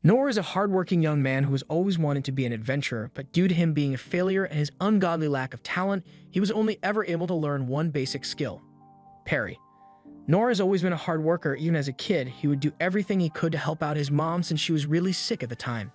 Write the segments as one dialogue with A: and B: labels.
A: Noor is a hardworking young man who has always wanted to be an adventurer, but due to him being a failure and his ungodly lack of talent, he was only ever able to learn one basic skill: parry. Noor has always been a hard worker. Even as a kid, he would do everything he could to help out his mom since she was really sick at the time.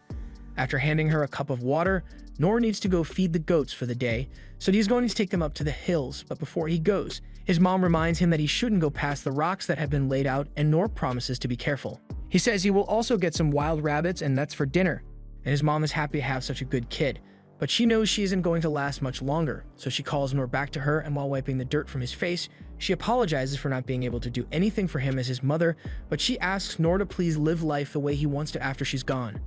A: After handing her a cup of water, Noor needs to go feed the goats for the day, so he's going to take them up to the hills, but before he goes, his mom reminds him that he shouldn't go past the rocks that have been laid out, and Noor promises to be careful. He says he will also get some wild rabbits and nuts for dinner, and his mom is happy to have such a good kid, but she knows she isn't going to last much longer, so she calls Noor back to her, and while wiping the dirt from his face, she apologizes for not being able to do anything for him as his mother, but she asks Noor to please live life the way he wants to after she's gone.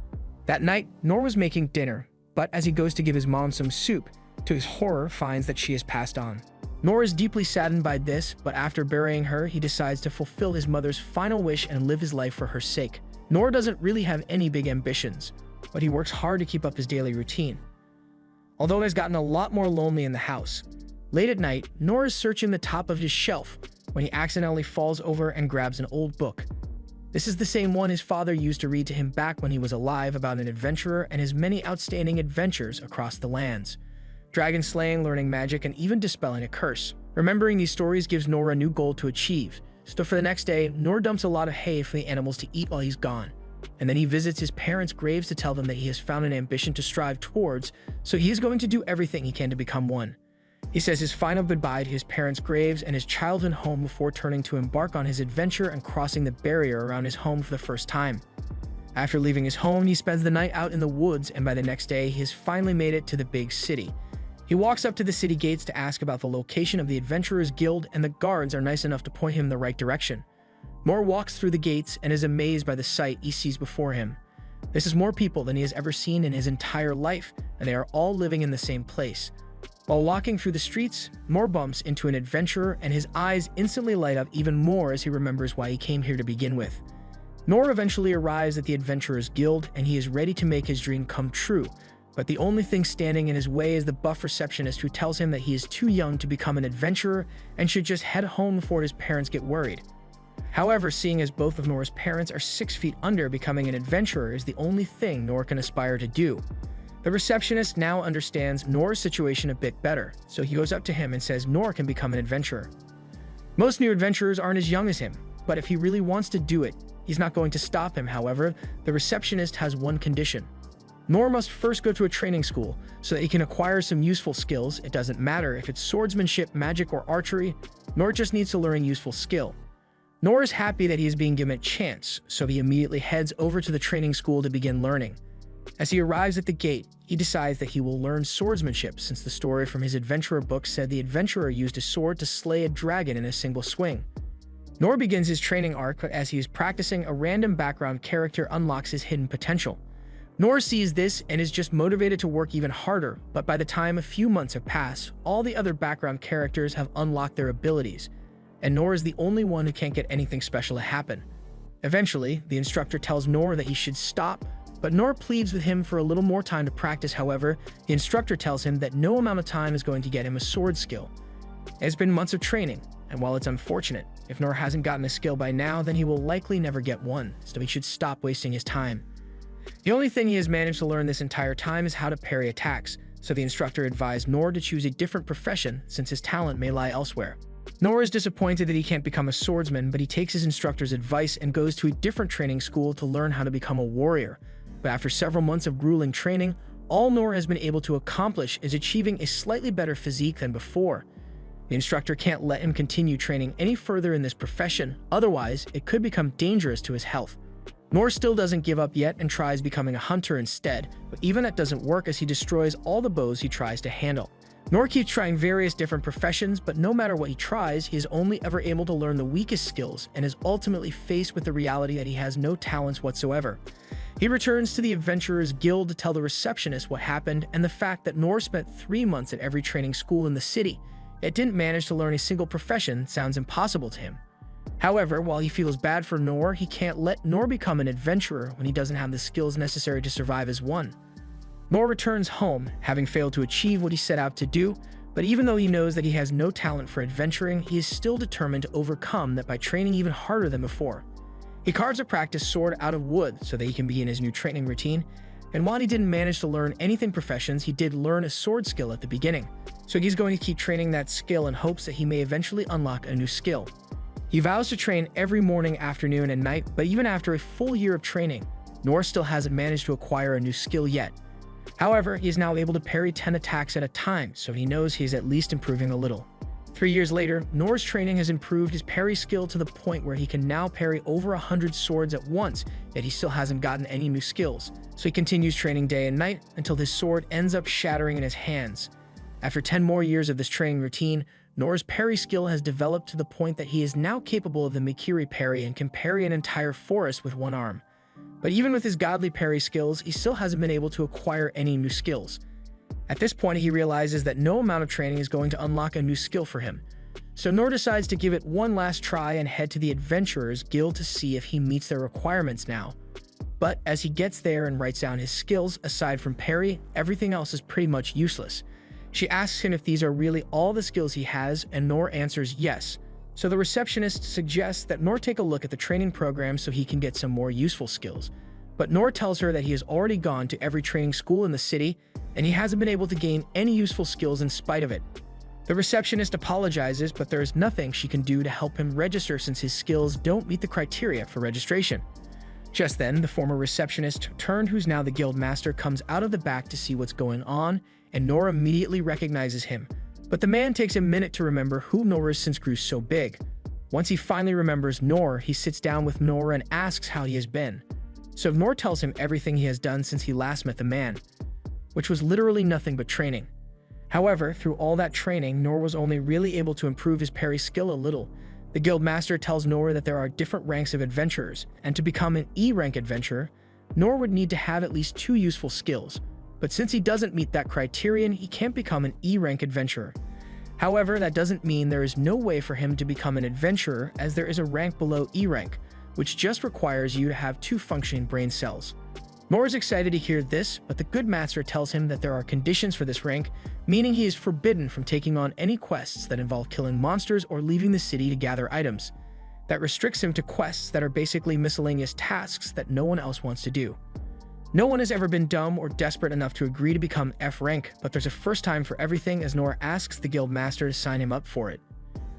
A: That night, Noor was making dinner, but as he goes to give his mom some soup, to his horror finds that she has passed on. Noor is deeply saddened by this, but after burying her, he decides to fulfill his mother's final wish and live his life for her sake. Noor doesn't really have any big ambitions, but he works hard to keep up his daily routine. Although it has gotten a lot more lonely in the house. Late at night, Noor is searching the top of his shelf when he accidentally falls over and grabs an old book. This is the same one his father used to read to him back when he was alive, about an adventurer and his many outstanding adventures across the lands. Dragon slaying, learning magic, and even dispelling a curse. Remembering these stories gives Noor a new goal to achieve. So for the next day, Noor dumps a lot of hay for the animals to eat while he's gone. And then he visits his parents' graves to tell them that he has found an ambition to strive towards, so he is going to do everything he can to become one. He says his final goodbye to his parents' graves and his childhood home before turning to embark on his adventure and crossing the barrier around his home for the first time. After leaving his home, he spends the night out in the woods, and by the next day, he has finally made it to the big city. He walks up to the city gates to ask about the location of the Adventurers Guild, and the guards are nice enough to point him in the right direction. Noor walks through the gates and is amazed by the sight he sees before him. This is more people than he has ever seen in his entire life, and they are all living in the same place. While walking through the streets, Noor bumps into an adventurer, and his eyes instantly light up even more as he remembers why he came here to begin with. Noor eventually arrives at the Adventurers Guild, and he is ready to make his dream come true. But the only thing standing in his way is the buff receptionist, who tells him that he is too young to become an adventurer and should just head home before his parents get worried. However, seeing as both of Noor's parents are 6 feet under, becoming an adventurer is the only thing Noor can aspire to do. The receptionist now understands Noor's situation a bit better, so he goes up to him and says Noor can become an adventurer. Most new adventurers aren't as young as him, but if he really wants to do it, he's not going to stop him. However, the receptionist has one condition. Noor must first go to a training school so that he can acquire some useful skills. It doesn't matter if it's swordsmanship, magic, or archery. Noor just needs to learn a useful skill. Noor is happy that he is being given a chance, so he immediately heads over to the training school to begin learning. As he arrives at the gate, he decides that he will learn swordsmanship, since the story from his adventurer book said the adventurer used a sword to slay a dragon in a single swing. Noor begins his training arc, but as he is practicing, a random background character unlocks his hidden potential. Noor sees this and is just motivated to work even harder, but by the time a few months have passed, all the other background characters have unlocked their abilities, and Noor is the only one who can't get anything special to happen. Eventually, the instructor tells Noor that he should stop, but Noor pleads with him for a little more time to practice. However, the instructor tells him that no amount of time is going to get him a sword skill. It has been months of training, and while it's unfortunate, if Noor hasn't gotten a skill by now, then he will likely never get one, so he should stop wasting his time. The only thing he has managed to learn this entire time is how to parry attacks, so the instructor advised Noor to choose a different profession since his talent may lie elsewhere. Noor is disappointed that he can't become a swordsman, but he takes his instructor's advice and goes to a different training school to learn how to become a warrior. But after several months of grueling training, all Noor has been able to accomplish is achieving a slightly better physique than before. The instructor can't let him continue training any further in this profession, otherwise it could become dangerous to his health. Noor still doesn't give up yet and tries becoming a hunter instead, but even that doesn't work as he destroys all the bows he tries to handle. Noor keeps trying various different professions, but no matter what he tries, he is only ever able to learn the weakest skills and is ultimately faced with the reality that he has no talents whatsoever. He returns to the Adventurers Guild to tell the receptionist what happened and the fact that Noor spent 3 months at every training school in the city, yet didn't manage to learn a single profession sounds impossible to him. However, while he feels bad for Noor, he can't let Noor become an adventurer when he doesn't have the skills necessary to survive as one. Noor returns home, having failed to achieve what he set out to do, but even though he knows that he has no talent for adventuring, he is still determined to overcome that by training even harder than before. He carves a practice sword out of wood so that he can begin his new training routine, and while he didn't manage to learn anything professions, he did learn a sword skill at the beginning, so he's going to keep training that skill in hopes that he may eventually unlock a new skill. He vows to train every morning, afternoon, and night, but even after a full year of training, Nor still hasn't managed to acquire a new skill yet. However, he is now able to parry 10 attacks at a time, so he knows he is at least improving a little. 3 years later, Nor's training has improved his parry skill to the point where he can now parry over 100 swords at once, yet he still hasn't gotten any new skills. So he continues training day and night until his sword ends up shattering in his hands. After 10 more years of this training routine, Nor's parry skill has developed to the point that he is now capable of the Mikiri parry and can parry an entire forest with one arm. But even with his godly parry skills, he still hasn't been able to acquire any new skills. At this point, he realizes that no amount of training is going to unlock a new skill for him. So Nor decides to give it one last try and head to the Adventurers Guild to see if he meets their requirements now. But as he gets there and writes down his skills, aside from parry, everything else is pretty much useless. She asks him if these are really all the skills he has, and Nor answers yes. So the receptionist suggests that Nor take a look at the training program so he can get some more useful skills. But Nor tells her that he has already gone to every training school in the city, and he hasn't been able to gain any useful skills in spite of it. The receptionist apologizes, but there is nothing she can do to help him register since his skills don't meet the criteria for registration. Just then, the former receptionist, Turned, who's now the guild master, comes out of the back to see what's going on, and Nor immediately recognizes him. But the man takes a minute to remember who Nor is since grew so big. Once he finally remembers Nor, he sits down with Nor and asks how he has been. So Nor tells him everything he has done since he last met the man, which was literally nothing but training. However, through all that training, Nor was only really able to improve his parry skill a little. The guild master tells Nor that there are different ranks of adventurers, and to become an E-rank adventurer, Nor would need to have at least 2 useful skills. But since he doesn't meet that criterion, he can't become an E-rank adventurer. However, that doesn't mean there is no way for him to become an adventurer, as there is a rank below E-rank, which just requires you to have 2 functioning brain cells. Nor is excited to hear this, but the good master tells him that there are conditions for this rank, meaning he is forbidden from taking on any quests that involve killing monsters or leaving the city to gather items. That restricts him to quests that are basically miscellaneous tasks that no one else wants to do. No one has ever been dumb or desperate enough to agree to become F rank, but there's a first time for everything as Nor asks the guild master to sign him up for it.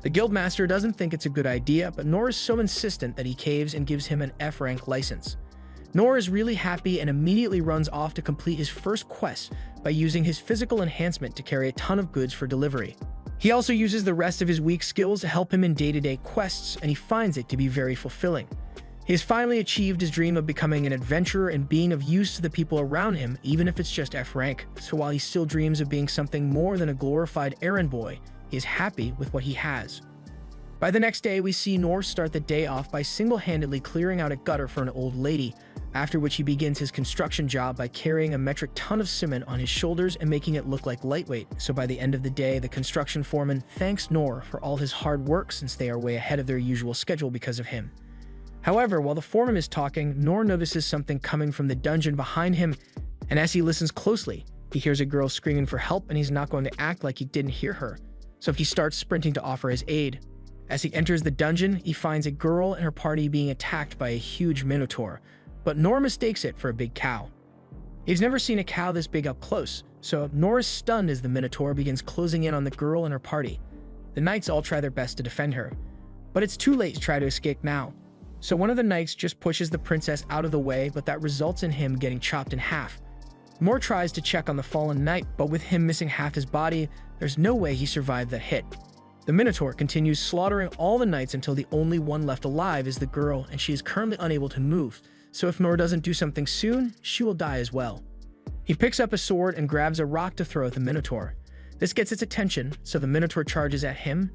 A: The guild master doesn't think it's a good idea, but Nor is so insistent that he caves and gives him an F rank license. Nor is really happy and immediately runs off to complete his first quest by using his physical enhancement to carry a ton of goods for delivery. He also uses the rest of his weak skills to help him in day-to-day quests, and he finds it to be very fulfilling. He has finally achieved his dream of becoming an adventurer and being of use to the people around him, even if it's just F rank. So while he still dreams of being something more than a glorified errand boy, he is happy with what he has. By the next day, we see Nor start the day off by single-handedly clearing out a gutter for an old lady, after which he begins his construction job by carrying a metric ton of cement on his shoulders and making it look like lightweight. So by the end of the day, the construction foreman thanks Nor for all his hard work since they are way ahead of their usual schedule because of him. However, while the foreman is talking, Nor notices something coming from the dungeon behind him, and as he listens closely, he hears a girl screaming for help, and he's not going to act like he didn't hear her. So he starts sprinting to offer his aid. As he enters the dungeon, he finds a girl and her party being attacked by a huge minotaur, but Nor mistakes it for a big cow. He's never seen a cow this big up close, so Nor is stunned as the minotaur begins closing in on the girl and her party. The knights all try their best to defend her, but it's too late to try to escape now. So one of the knights just pushes the princess out of the way, but that results in him getting chopped in half. Nor tries to check on the fallen knight, but with him missing half his body, there's no way he survived that hit. The minotaur continues slaughtering all the knights until the only one left alive is the girl, and she is currently unable to move, so if Nor doesn't do something soon, she will die as well. He picks up a sword and grabs a rock to throw at the minotaur. This gets its attention, so the minotaur charges at him,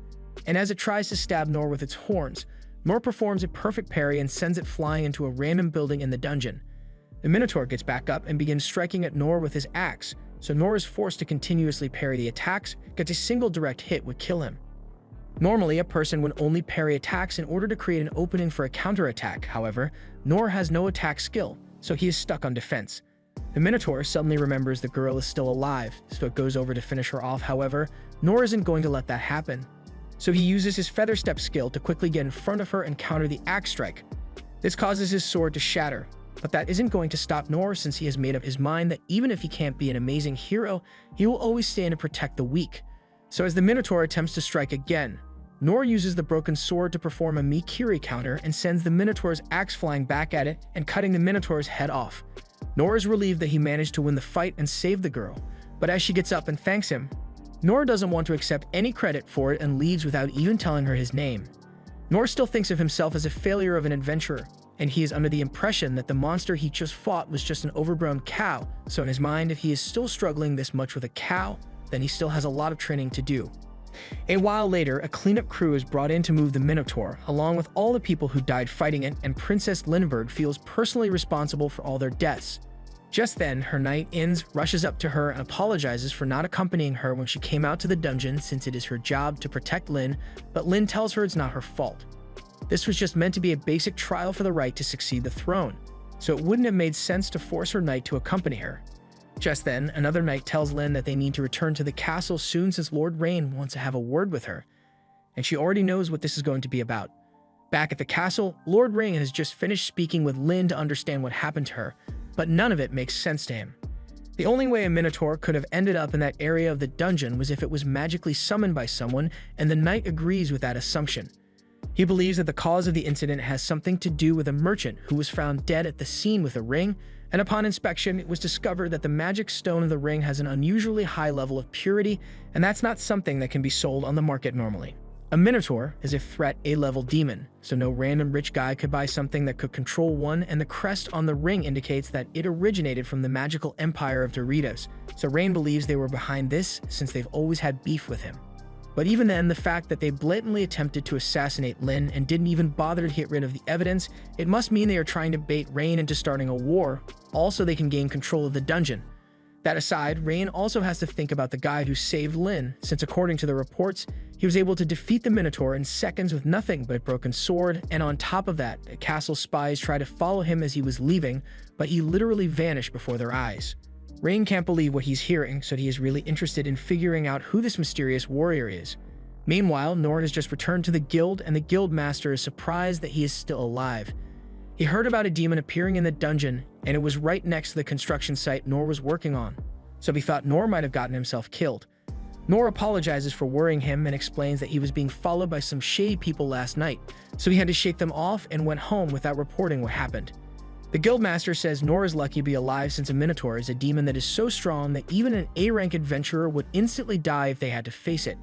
A: and as it tries to stab Nor with its horns, Nor performs a perfect parry and sends it flying into a random building in the dungeon. The minotaur gets back up and begins striking at Nor with his axe, so Nor is forced to continuously parry the attacks, because a single direct hit would kill him. Normally, a person would only parry attacks in order to create an opening for a counterattack. However, Nor has no attack skill, so he is stuck on defense. The minotaur suddenly remembers the girl is still alive, so it goes over to finish her off. However, Nor isn't going to let that happen. So he uses his feather step skill to quickly get in front of her and counter the axe strike. This causes his sword to shatter, but that isn't going to stop Nor since he has made up his mind that even if he can't be an amazing hero, he will always stand to protect the weak. So as the Minotaur attempts to strike again, Nor uses the broken sword to perform a Mikiri counter and sends the Minotaur's axe flying back at it and cutting the Minotaur's head off. Nor is relieved that he managed to win the fight and save the girl, but as she gets up and thanks him, Nor doesn't want to accept any credit for it and leaves without even telling her his name. Nor still thinks of himself as a failure of an adventurer, and he is under the impression that the monster he just fought was just an overgrown cow, so in his mind, if he is still struggling this much with a cow, then he still has a lot of training to do. A while later, a cleanup crew is brought in to move the Minotaur, along with all the people who died fighting it, and Princess Lindbergh feels personally responsible for all their deaths. Just then, her knight Inz rushes up to her and apologizes for not accompanying her when she came out to the dungeon since it is her job to protect Lyn, but Lyn tells her it's not her fault. This was just meant to be a basic trial for the right to succeed the throne, so it wouldn't have made sense to force her knight to accompany her. Just then, another knight tells Lyn that they need to return to the castle soon since Lord Rain wants to have a word with her, and she already knows what this is going to be about. Back at the castle, Lord Rain has just finished speaking with Lyn to understand what happened to her, but none of it makes sense to him. The only way a Minotaur could have ended up in that area of the dungeon was if it was magically summoned by someone, and the knight agrees with that assumption. He believes that the cause of the incident has something to do with a merchant who was found dead at the scene with a ring, and upon inspection, it was discovered that the magic stone of the ring has an unusually high level of purity, and that's not something that can be sold on the market normally. A Minotaur is a threat A-level demon, so no random rich guy could buy something that could control one, and the crest on the ring indicates that it originated from the magical empire of Doritos, so Rain believes they were behind this since they've always had beef with him. But even then, the fact that they blatantly attempted to assassinate Lyn and didn't even bother to get rid of the evidence, it must mean they are trying to bait Rain into starting a war, also they can gain control of the dungeon. That aside, Rain also has to think about the guy who saved Lyn, since according to the reports, he was able to defeat the Minotaur in seconds with nothing but a broken sword, and on top of that, the castle spies tried to follow him as he was leaving, but he literally vanished before their eyes. Rain can't believe what he's hearing, so he is really interested in figuring out who this mysterious warrior is. Meanwhile, Nor has just returned to the guild, and the guild master is surprised that he is still alive. He heard about a demon appearing in the dungeon, and it was right next to the construction site Nor was working on, so he thought Nor might have gotten himself killed. Nor apologizes for worrying him and explains that he was being followed by some shady people last night, so he had to shake them off and went home without reporting what happened. The guildmaster says Nor is lucky to be alive since a Minotaur is a demon that is so strong that even an A-rank adventurer would instantly die if they had to face it.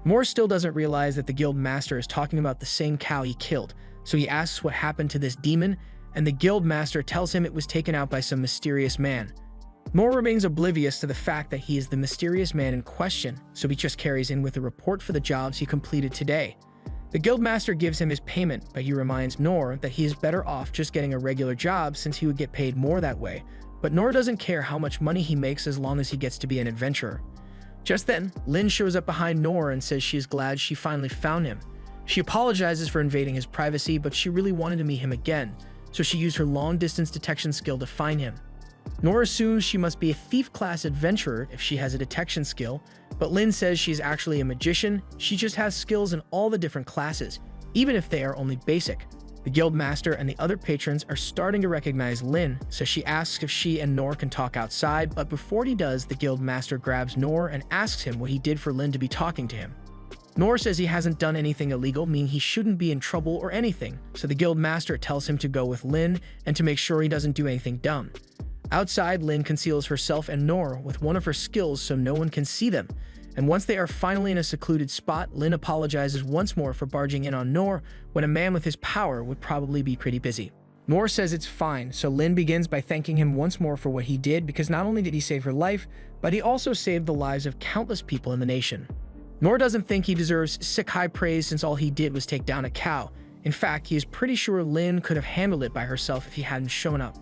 A: Nor still doesn't realize that the guildmaster is talking about the same cow he killed, so he asks what happened to this demon, and the guildmaster tells him it was taken out by some mysterious man. Nor remains oblivious to the fact that he is the mysterious man in question, so he just carries in with a report for the jobs he completed today. The guildmaster gives him his payment, but he reminds Nor that he is better off just getting a regular job since he would get paid more that way, but Nor doesn't care how much money he makes as long as he gets to be an adventurer. Just then, Lyn shows up behind Nor and says she is glad she finally found him. She apologizes for invading his privacy, but she really wanted to meet him again, so she used her long-distance detection skill to find him. Nor assumes she must be a thief-class adventurer if she has a detection skill, but Lyn says she's actually a magician. She just has skills in all the different classes, even if they are only basic. The guildmaster and the other patrons are starting to recognize Lyn, so she asks if she and Nor can talk outside, but before he does, the guildmaster grabs Nor and asks him what he did for Lyn to be talking to him. Nor says he hasn't done anything illegal, meaning he shouldn't be in trouble or anything, so the guildmaster tells him to go with Lyn and to make sure he doesn't do anything dumb. Outside, Lyn conceals herself and Nor with one of her skills so no one can see them, and once they are finally in a secluded spot, Lyn apologizes once more for barging in on Nor when a man with his power would probably be pretty busy. Nor says it's fine, so Lyn begins by thanking him once more for what he did because not only did he save her life, but he also saved the lives of countless people in the nation. Nor doesn't think he deserves sick high praise since all he did was take down a cow. In fact, he is pretty sure Lyn could have handled it by herself if he hadn't shown up.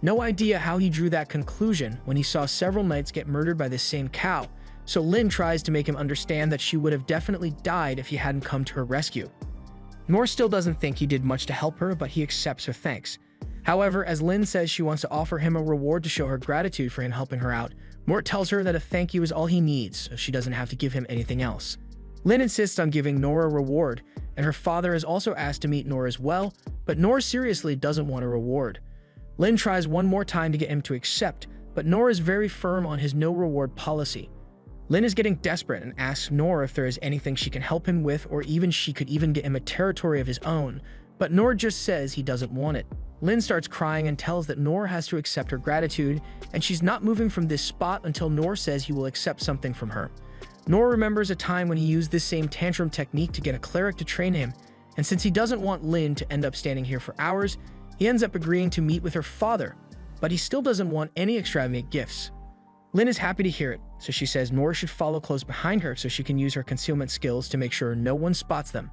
A: No idea how he drew that conclusion when he saw several knights get murdered by this same cow, so Lyn tries to make him understand that she would have definitely died if he hadn't come to her rescue. Nor still doesn't think he did much to help her, but he accepts her thanks. However, as Lyn says she wants to offer him a reward to show her gratitude for him helping her out, Mort tells her that a thank you is all he needs, so she doesn't have to give him anything else. Lin insists on giving Nora a reward, and her father is also asked to meet Nora as well, but Nora seriously doesn't want a reward. Lin tries one more time to get him to accept, but Nora is very firm on his no reward policy. Lin is getting desperate and asks Nora if there is anything she can help him with, or even she could even get him a territory of his own, but Nora just says he doesn't want it. Lin starts crying and tells that Nora has to accept her gratitude, and she's not moving from this spot until Nora says he will accept something from her. Nora remembers a time when he used this same tantrum technique to get a cleric to train him, and since he doesn't want Lin to end up standing here for hours, he ends up agreeing to meet with her father, but he still doesn't want any extravagant gifts. Lin is happy to hear it, so she says Nora should follow close behind her so she can use her concealment skills to make sure no one spots them.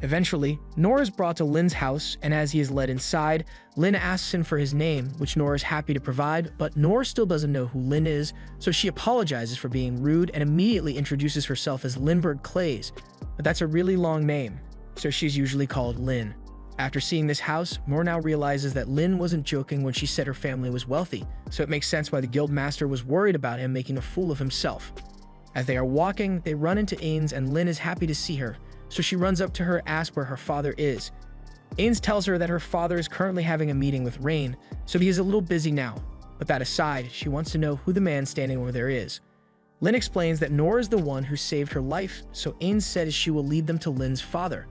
A: Eventually, Nora is brought to Lin's house, and as he is led inside, Lin asks him for his name, which Nora is happy to provide, but Nora still doesn't know who Lin is, so she apologizes for being rude and immediately introduces herself as Lindbergh Clays, but that's a really long name, so she's usually called Lin. After seeing this house, Nora now realizes that Lin wasn't joking when she said her family was wealthy, so it makes sense why the guild master was worried about him making a fool of himself. As they are walking, they run into Ains, and Lin is happy to see her, so she runs up to her and asks where her father is. Ains tells her that her father is currently having a meeting with Rain, so he is a little busy now, but that aside, she wants to know who the man standing over there is. Lin explains that Nora is the one who saved her life, so Ains says she will lead them to Lin's father.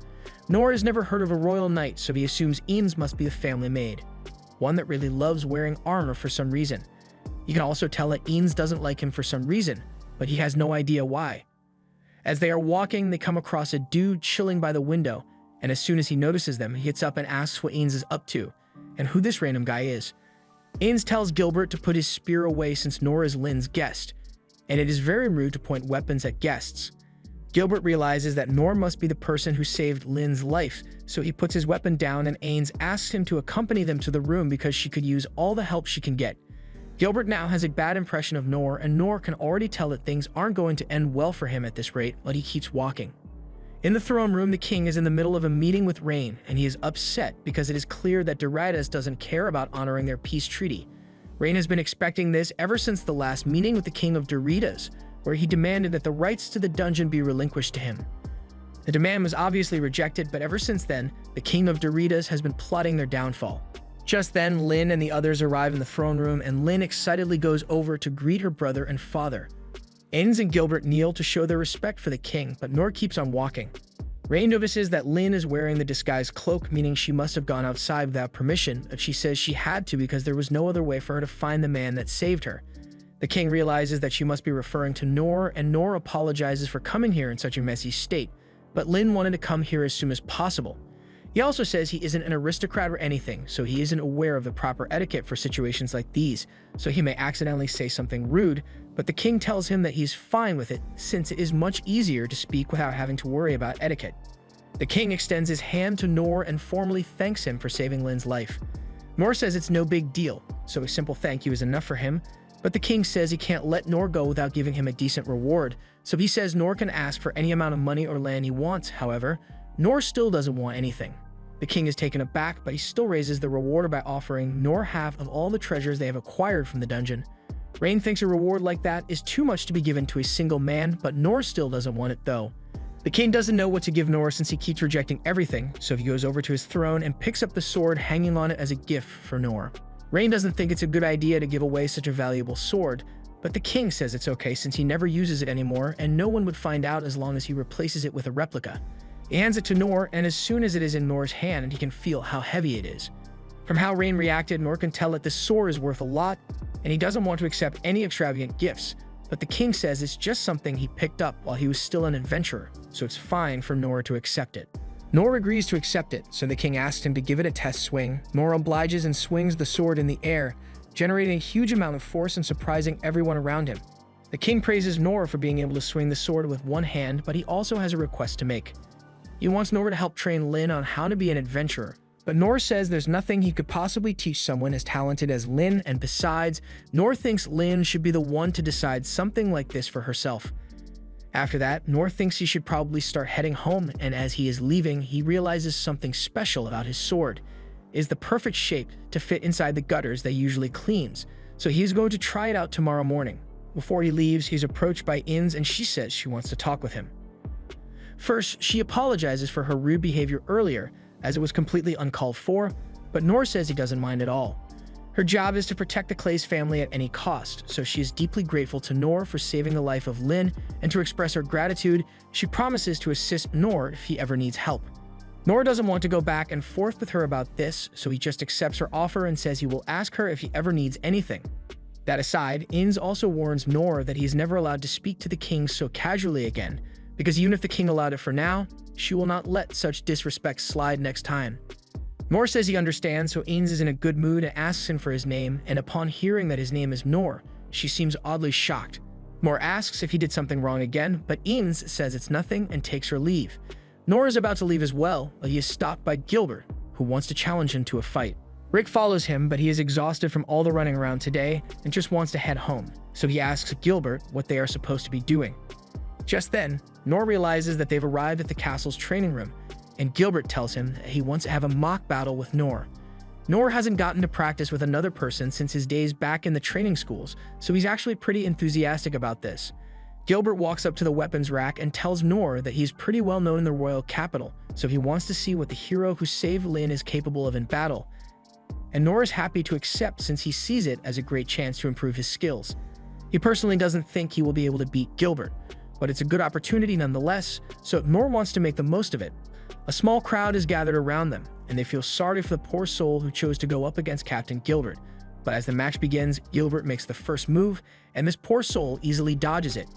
A: Nora has never heard of a royal knight, so he assumes Ains must be a family maid, one that really loves wearing armor for some reason. You can also tell that Ains doesn't like him for some reason, but he has no idea why. As they are walking, they come across a dude chilling by the window, and as soon as he notices them, he gets up and asks what Ains is up to, and who this random guy is. Ains tells Gilbert to put his spear away since Nora is Lin's guest, and it is very rude to point weapons at guests. Gilbert realizes that Nora must be the person who saved Lin's life, so he puts his weapon down and Ains asks him to accompany them to the room because she could use all the help she can get. Gilbert now has a bad impression of Nora, and Nora can already tell that things aren't going to end well for him at this rate, but he keeps walking. In the throne room, the king is in the middle of a meeting with Rain, and he is upset because it is clear that Doritas doesn't care about honoring their peace treaty. Rain has been expecting this ever since the last meeting with the king of Doritas, where he demanded that the rights to the dungeon be relinquished to him. The demand was obviously rejected, but ever since then, the king of Doritas has been plotting their downfall. Just then, Lin and the others arrive in the throne room, and Lin excitedly goes over to greet her brother and father. Ains and Gilbert kneel to show their respect for the king, but Nora keeps on walking. Rain notices that Lin is wearing the disguised cloak, meaning she must have gone outside without permission, but she says she had to because there was no other way for her to find the man that saved her. The king realizes that she must be referring to Nora, and Nora apologizes for coming here in such a messy state, but Lin wanted to come here as soon as possible. He also says he isn't an aristocrat or anything, so he isn't aware of the proper etiquette for situations like these, so he may accidentally say something rude, but the king tells him that he's fine with it since it is much easier to speak without having to worry about etiquette. The king extends his hand to Nora and formally thanks him for saving Lin's life. Nora says it's no big deal, so a simple thank you is enough for him, but the king says he can't let Nora go without giving him a decent reward, so he says Nora can ask for any amount of money or land he wants. However, Nora still doesn't want anything. The king is taken aback, but he still raises the reward by offering Nora half of all the treasures they have acquired from the dungeon. Rain thinks a reward like that is too much to be given to a single man, but Nora still doesn't want it though. The king doesn't know what to give Nora since he keeps rejecting everything, so he goes over to his throne and picks up the sword hanging on it as a gift for Nora. Rain doesn't think it's a good idea to give away such a valuable sword, but the king says it's okay since he never uses it anymore and no one would find out as long as he replaces it with a replica. He hands it to Nora, and as soon as it is in Nora's hand, he can feel how heavy it is. From how Rain reacted, Nora can tell that the sword is worth a lot, and he doesn't want to accept any extravagant gifts, but the king says it's just something he picked up while he was still an adventurer, so it's fine for Nora to accept it. Nora agrees to accept it, so the king asks him to give it a test swing. Nora obliges and swings the sword in the air, generating a huge amount of force and surprising everyone around him. The king praises Nora for being able to swing the sword with one hand, but he also has a request to make. He wants Nora to help train Lin on how to be an adventurer, but Nora says there's nothing he could possibly teach someone as talented as Lin, and besides, Nora thinks Lin should be the one to decide something like this for herself. After that, Nora thinks he should probably start heading home, and as he is leaving, he realizes something special about his sword. It is the perfect shape to fit inside the gutters that usually cleans, so he is going to try it out tomorrow morning. Before he leaves, he's approached by Ains, and she says she wants to talk with him. First, she apologizes for her rude behavior earlier, as it was completely uncalled for, but Noor says he doesn't mind at all. Her job is to protect the Clay's family at any cost, so she is deeply grateful to Noor for saving the life of Lin, and to express her gratitude, she promises to assist Noor if he ever needs help. Noor doesn't want to go back and forth with her about this, so he just accepts her offer and says he will ask her if he ever needs anything. That aside, Inz also warns Noor that he is never allowed to speak to the king so casually again, because even if the king allowed it for now, she will not let such disrespect slide next time. Noor says he understands, so Inz is in a good mood and asks him for his name, and upon hearing that his name is Noor, she seems oddly shocked. Noor asks if he did something wrong again, but Inz says it's nothing and takes her leave. Noor is about to leave as well, but he is stopped by Gilbert, who wants to challenge him to a fight. Rick follows him, but he is exhausted from all the running around today and just wants to head home, so he asks Gilbert what they are supposed to be doing. Just then, Noor realizes that they've arrived at the castle's training room, and Gilbert tells him that he wants to have a mock battle with Noor. Noor hasn't gotten to practice with another person since his days back in the training schools, so he's actually pretty enthusiastic about this. Gilbert walks up to the weapons rack and tells Noor that he's pretty well known in the royal capital, so he wants to see what the hero who saved Lin is capable of in battle. And Noor is happy to accept since he sees it as a great chance to improve his skills. He personally doesn't think he will be able to beat Gilbert, but it's a good opportunity nonetheless, so Noor wants to make the most of it. A small crowd is gathered around them, and they feel sorry for the poor soul who chose to go up against Captain Gilbert. But as the match begins, Gilbert makes the first move, and this poor soul easily dodges it.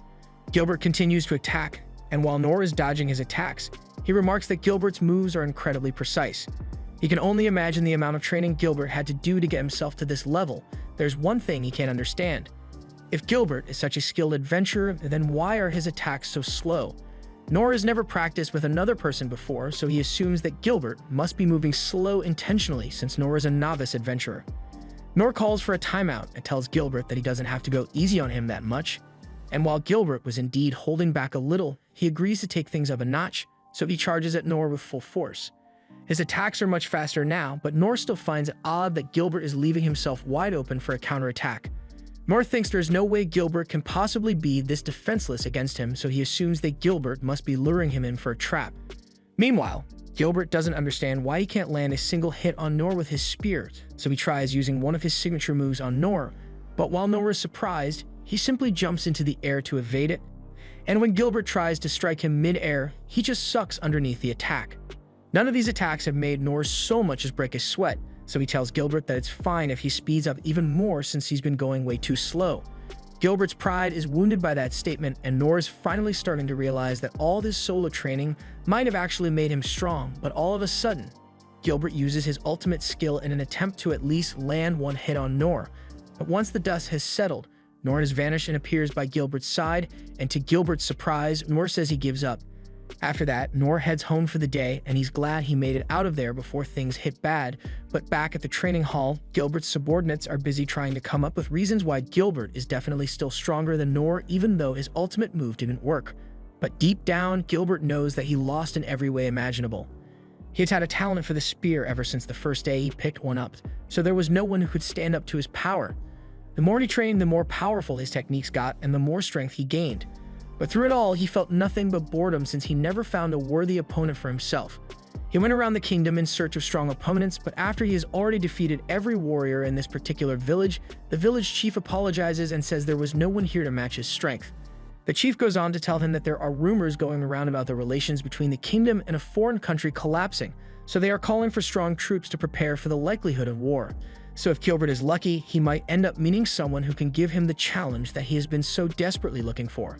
A: Gilbert continues to attack, and while Noor is dodging his attacks, he remarks that Gilbert's moves are incredibly precise. He can only imagine the amount of training Gilbert had to do to get himself to this level. There's one thing he can't understand. If Gilbert is such a skilled adventurer, then why are his attacks so slow? Noor has never practiced with another person before, so he assumes that Gilbert must be moving slow intentionally since Noor is a novice adventurer. Noor calls for a timeout and tells Gilbert that he doesn't have to go easy on him that much. And while Gilbert was indeed holding back a little, he agrees to take things up a notch, so he charges at Noor with full force. His attacks are much faster now, but Noor still finds it odd that Gilbert is leaving himself wide open for a counterattack. Noor thinks there's no way Gilbert can possibly be this defenseless against him, so he assumes that Gilbert must be luring him in for a trap. Meanwhile, Gilbert doesn't understand why he can't land a single hit on Noor with his spear, so he tries using one of his signature moves on Noor, but while Noor is surprised, he simply jumps into the air to evade it, and when Gilbert tries to strike him mid-air, he just sucks underneath the attack. None of these attacks have made Noor so much as break a sweat, so he tells Gilbert that it's fine if he speeds up even more since he's been going way too slow. Gilbert's pride is wounded by that statement, and Noor is finally starting to realize that all this solo training might have actually made him strong, but all of a sudden, Gilbert uses his ultimate skill in an attempt to at least land one hit on Noor. But once the dust has settled, Noor has vanished and appears by Gilbert's side, and to Gilbert's surprise, Noor says he gives up. After that, Noor heads home for the day, and he's glad he made it out of there before things hit bad. But back at the training hall, Gilbert's subordinates are busy trying to come up with reasons why Gilbert is definitely still stronger than Noor, even though his ultimate move didn't work. But deep down, Gilbert knows that he lost in every way imaginable. He had had a talent for the spear ever since the first day he picked one up, so there was no one who could stand up to his power. The more he trained, the more powerful his techniques got, and the more strength he gained. But through it all, he felt nothing but boredom since he never found a worthy opponent for himself. He went around the kingdom in search of strong opponents, but after he has already defeated every warrior in this particular village, the village chief apologizes and says there was no one here to match his strength. The chief goes on to tell him that there are rumors going around about the relations between the kingdom and a foreign country collapsing, so they are calling for strong troops to prepare for the likelihood of war. So if Gilbert is lucky, he might end up meeting someone who can give him the challenge that he has been so desperately looking for.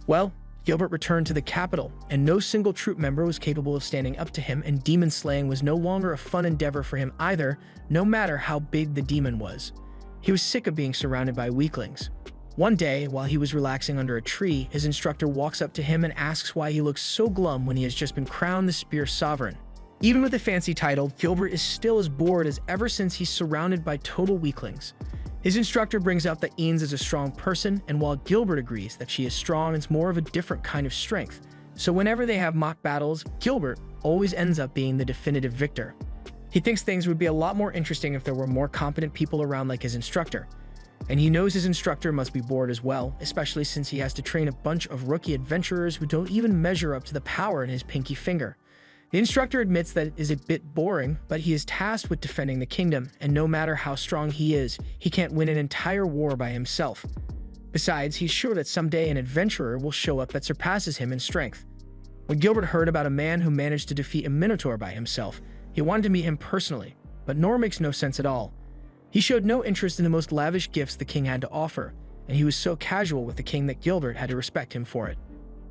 A: Well, Gilbert returned to the capital, and no single troop member was capable of standing up to him, and demon slaying was no longer a fun endeavor for him either, no matter how big the demon was. He was sick of being surrounded by weaklings. One day, while he was relaxing under a tree, his instructor walks up to him and asks why he looks so glum when he has just been crowned the Spear Sovereign. Even with a fancy title, Gilbert is still as bored as ever since he's surrounded by total weaklings. His instructor brings up that Inz is a strong person, and while Gilbert agrees that she is strong, it's more of a different kind of strength. So whenever they have mock battles, Gilbert always ends up being the definitive victor. He thinks things would be a lot more interesting if there were more competent people around like his instructor. And he knows his instructor must be bored as well, especially since he has to train a bunch of rookie adventurers who don't even measure up to the power in his pinky finger. The instructor admits that it is a bit boring, but he is tasked with defending the kingdom, and no matter how strong he is, he can't win an entire war by himself. Besides, he's sure that someday an adventurer will show up that surpasses him in strength. When Gilbert heard about a man who managed to defeat a minotaur by himself, he wanted to meet him personally, but Nor makes no sense at all. He showed no interest in the most lavish gifts the king had to offer, and he was so casual with the king that Gilbert had to respect him for it.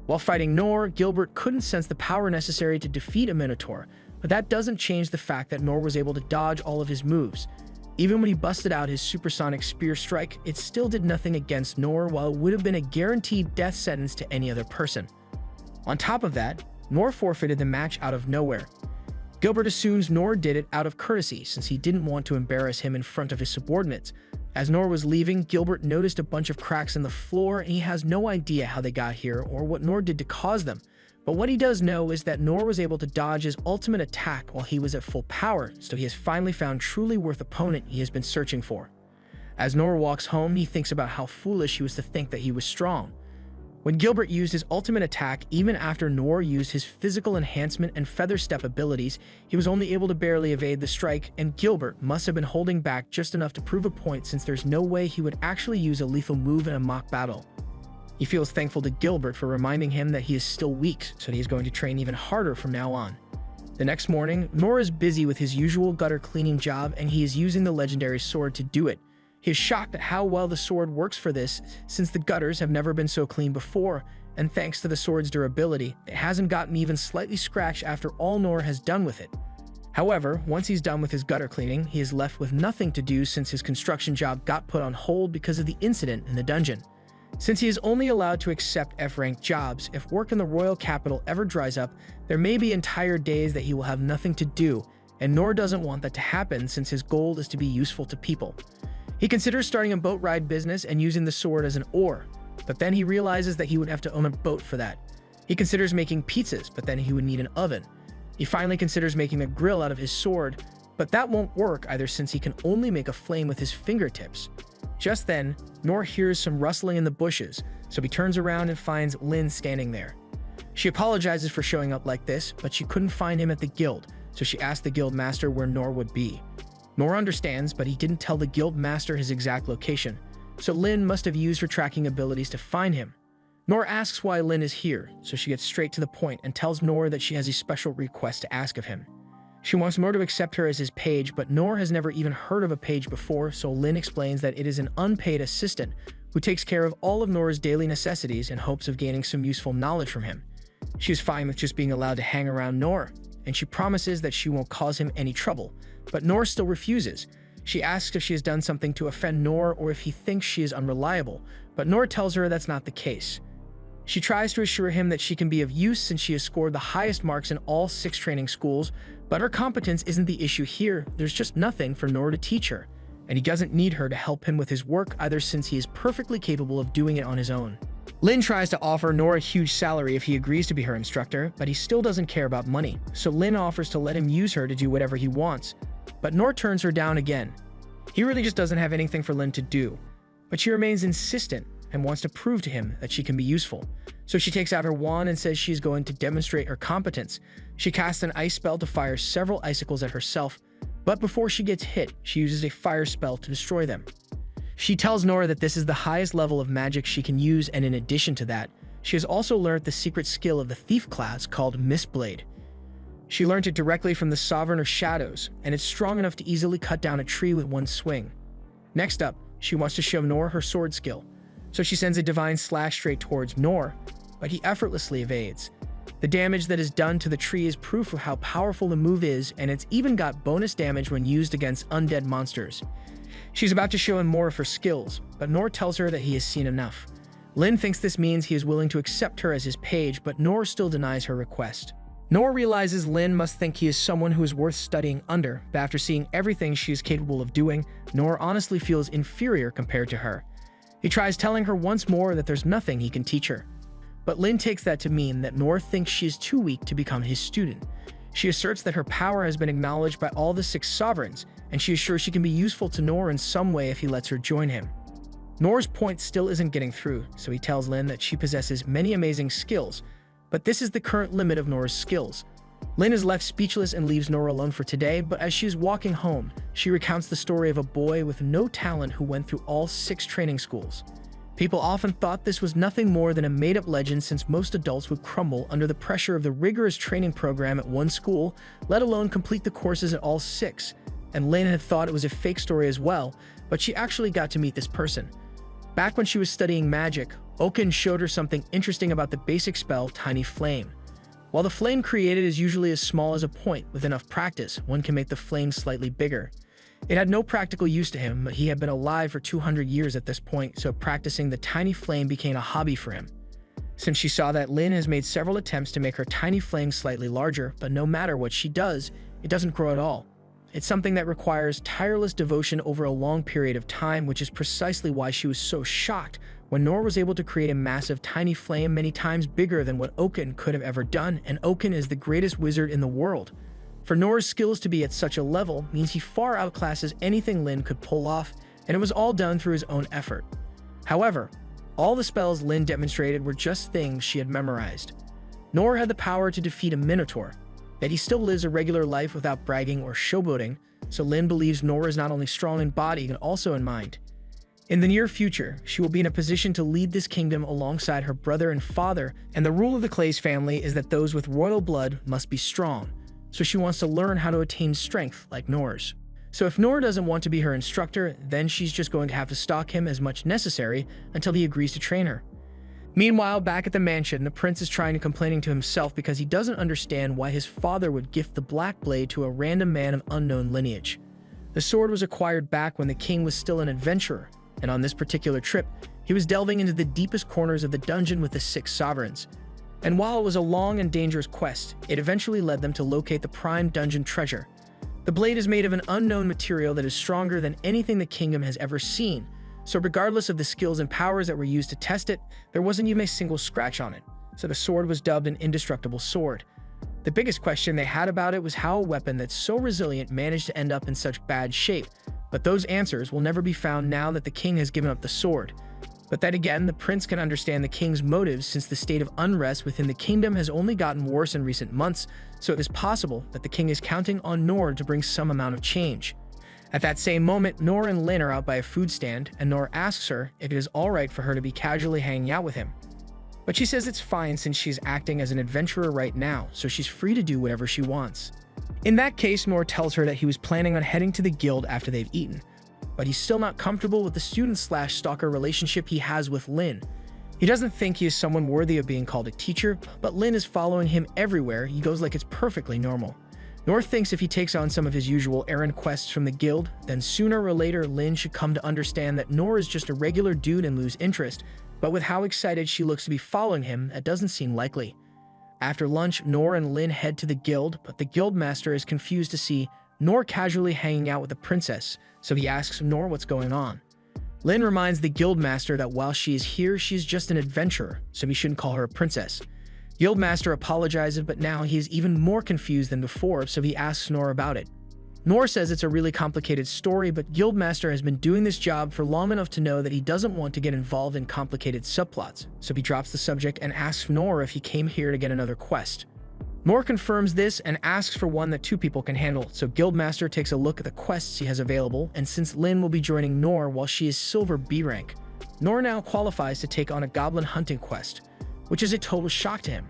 A: While fighting Nor, Gilbert couldn't sense the power necessary to defeat a minotaur, but that doesn't change the fact that Nor was able to dodge all of his moves. Even when he busted out his supersonic spear strike, it still did nothing against Nor, while it would have been a guaranteed death sentence to any other person. On top of that, Nor forfeited the match out of nowhere. Gilbert assumes Nor did it out of courtesy since he didn't want to embarrass him in front of his subordinates. As Nor was leaving, Gilbert noticed a bunch of cracks in the floor, and he has no idea how they got here or what Nor did to cause them. But what he does know is that Nor was able to dodge his ultimate attack while he was at full power, so he has finally found truly worth opponent he has been searching for. As Nor walks home, he thinks about how foolish he was to think that he was strong. When Gilbert used his ultimate attack, even after Nor used his physical enhancement and feather step abilities, he was only able to barely evade the strike, and Gilbert must have been holding back just enough to prove a point since there's no way he would actually use a lethal move in a mock battle. He feels thankful to Gilbert for reminding him that he is still weak, so he is going to train even harder from now on. The next morning, Nor is busy with his usual gutter cleaning job, and he is using the legendary sword to do it. He is shocked at how well the sword works for this, since the gutters have never been so clean before, and thanks to the sword's durability, it hasn't gotten even slightly scratched after all Nor has done with it. However, once he's done with his gutter cleaning, he is left with nothing to do since his construction job got put on hold because of the incident in the dungeon. Since he is only allowed to accept F-rank jobs, if work in the royal capital ever dries up, there may be entire days that he will have nothing to do, and Nor doesn't want that to happen since his goal is to be useful to people. He considers starting a boat ride business and using the sword as an oar, but then he realizes that he would have to own a boat for that. He considers making pizzas, but then he would need an oven. He finally considers making a grill out of his sword, but that won't work either since he can only make a flame with his fingertips. Just then, Nor hears some rustling in the bushes, so he turns around and finds Lin standing there. She apologizes for showing up like this, but she couldn't find him at the guild, so she asked the guild master where Nor would be. Nor understands, but he didn't tell the guild master his exact location, so Lin must have used her tracking abilities to find him. Nor asks why Lin is here, so she gets straight to the point and tells Nor that she has a special request to ask of him. She wants Nor to accept her as his page, but Nor has never even heard of a page before, so Lin explains that it is an unpaid assistant who takes care of all of Nor's daily necessities in hopes of gaining some useful knowledge from him. She is fine with just being allowed to hang around Nor, and she promises that she won't cause him any trouble, but Nor still refuses. She asks if she has done something to offend Nor or if he thinks she is unreliable, but Nor tells her that's not the case. She tries to assure him that she can be of use since she has scored the highest marks in all 6 training schools, but her competence isn't the issue here. There's just nothing for Nor to teach her, and he doesn't need her to help him with his work either since he is perfectly capable of doing it on his own. Lin tries to offer Nor a huge salary if he agrees to be her instructor, but he still doesn't care about money, so Lin offers to let him use her to do whatever he wants, but Nor turns her down again. He really just doesn't have anything for Lin to do, but she remains insistent and wants to prove to him that she can be useful. So she takes out her wand and says she's going to demonstrate her competence. She casts an ice spell to fire several icicles at herself, but before she gets hit, she uses a fire spell to destroy them. She tells Nor that this is the highest level of magic she can use, and in addition to that, she has also learned the secret skill of the thief class called Mistblade. She learned it directly from the Sovereign of Shadows, and it's strong enough to easily cut down a tree with one swing. Next up, she wants to show Nor her sword skill, so she sends a divine slash straight towards Nor, but he effortlessly evades. The damage that is done to the tree is proof of how powerful the move is, and it's even got bonus damage when used against undead monsters. She's about to show him more of her skills, but Nor tells her that he has seen enough. Lin thinks this means he is willing to accept her as his page, but Nor still denies her request. Nor realizes Lin must think he is someone who is worth studying under, but after seeing everything she is capable of doing, Nor honestly feels inferior compared to her. He tries telling her once more that there's nothing he can teach her, but Lin takes that to mean that Nor thinks she is too weak to become his student. She asserts that her power has been acknowledged by all the 6 sovereigns, and she is sure she can be useful to Nor in some way if he lets her join him. Nora's point still isn't getting through, so he tells Lin that she possesses many amazing skills, but this is the current limit of Nora's skills. Lin is left speechless and leaves Nora alone for today, but as she's walking home, she recounts the story of a boy with no talent who went through all 6 training schools. People often thought this was nothing more than a made-up legend since most adults would crumble under the pressure of the rigorous training program at one school, let alone complete the courses at all 6. And Lin had thought it was a fake story as well, but she actually got to meet this person. Back when she was studying magic, Oken showed her something interesting about the basic spell Tiny Flame. While the flame created is usually as small as a point, with enough practice, one can make the flame slightly bigger. It had no practical use to him, but he had been alive for 200 years at this point, so practicing the tiny flame became a hobby for him. Since she saw that, Lin has made several attempts to make her tiny flame slightly larger, but no matter what she does, it doesn't grow at all. It's something that requires tireless devotion over a long period of time, which is precisely why she was so shocked when Nora was able to create a massive tiny flame many times bigger than what Oken could have ever done, and Oken is the greatest wizard in the world. For Nora's skills to be at such a level means he far outclasses anything Lin could pull off, and it was all done through his own effort. However, all the spells Lin demonstrated were just things she had memorized. Nora had the power to defeat a Minotaur, yet he still lives a regular life without bragging or showboating, so Lin believes Nora is not only strong in body but also in mind. In the near future, she will be in a position to lead this kingdom alongside her brother and father, and the rule of the Clays family is that those with royal blood must be strong, so she wants to learn how to attain strength like Nora's. So if Nora doesn't want to be her instructor, then she's just going to have to stalk him as much necessary until he agrees to train her. Meanwhile, back at the mansion, the prince is trying to complaining to himself because he doesn't understand why his father would gift the Black Blade to a random man of unknown lineage. The sword was acquired back when the king was still an adventurer, and on this particular trip, he was delving into the deepest corners of the dungeon with the 6 sovereigns. And while it was a long and dangerous quest, it eventually led them to locate the prime dungeon treasure. The blade is made of an unknown material that is stronger than anything the kingdom has ever seen, so regardless of the skills and powers that were used to test it, there wasn't even a single scratch on it, so the sword was dubbed an indestructible sword. The biggest question they had about it was how a weapon that's so resilient managed to end up in such bad shape, but those answers will never be found now that the king has given up the sword. But then again, the prince can understand the king's motives since the state of unrest within the kingdom has only gotten worse in recent months, so it is possible that the king is counting on Nora to bring some amount of change. At that same moment, Nora and Lin are out by a food stand, and Nora asks her if it is alright for her to be casually hanging out with him. But she says it's fine since she's acting as an adventurer right now, so she's free to do whatever she wants. In that case, Nora tells her that he was planning on heading to the guild after they've eaten, but he's still not comfortable with the student-slash-stalker relationship he has with Lin. He doesn't think he is someone worthy of being called a teacher, but Lin is following him everywhere. He goes like it's perfectly normal. Nora thinks if he takes on some of his usual errand quests from the guild, then sooner or later Lin should come to understand that Nora is just a regular dude and lose interest, but with how excited she looks to be following him, that doesn't seem likely. After lunch, Nora and Lin head to the guild, but the guildmaster is confused to see Nora casually hanging out with the princess, so he asks Nora what's going on. Lin reminds the guildmaster that while she is here, she's just an adventurer, so he shouldn't call her a princess. Guildmaster apologizes, but now he is even more confused than before, so he asks Nora about it. Nora says it's a really complicated story, but Guildmaster has been doing this job for long enough to know that he doesn't want to get involved in complicated subplots, so he drops the subject and asks Nora if he came here to get another quest. Nora confirms this and asks for one that 2 people can handle, so Guildmaster takes a look at the quests he has available, and since Lin will be joining Nora while she is Silver B rank, Nora now qualifies to take on a goblin hunting quest, which is a total shock to him.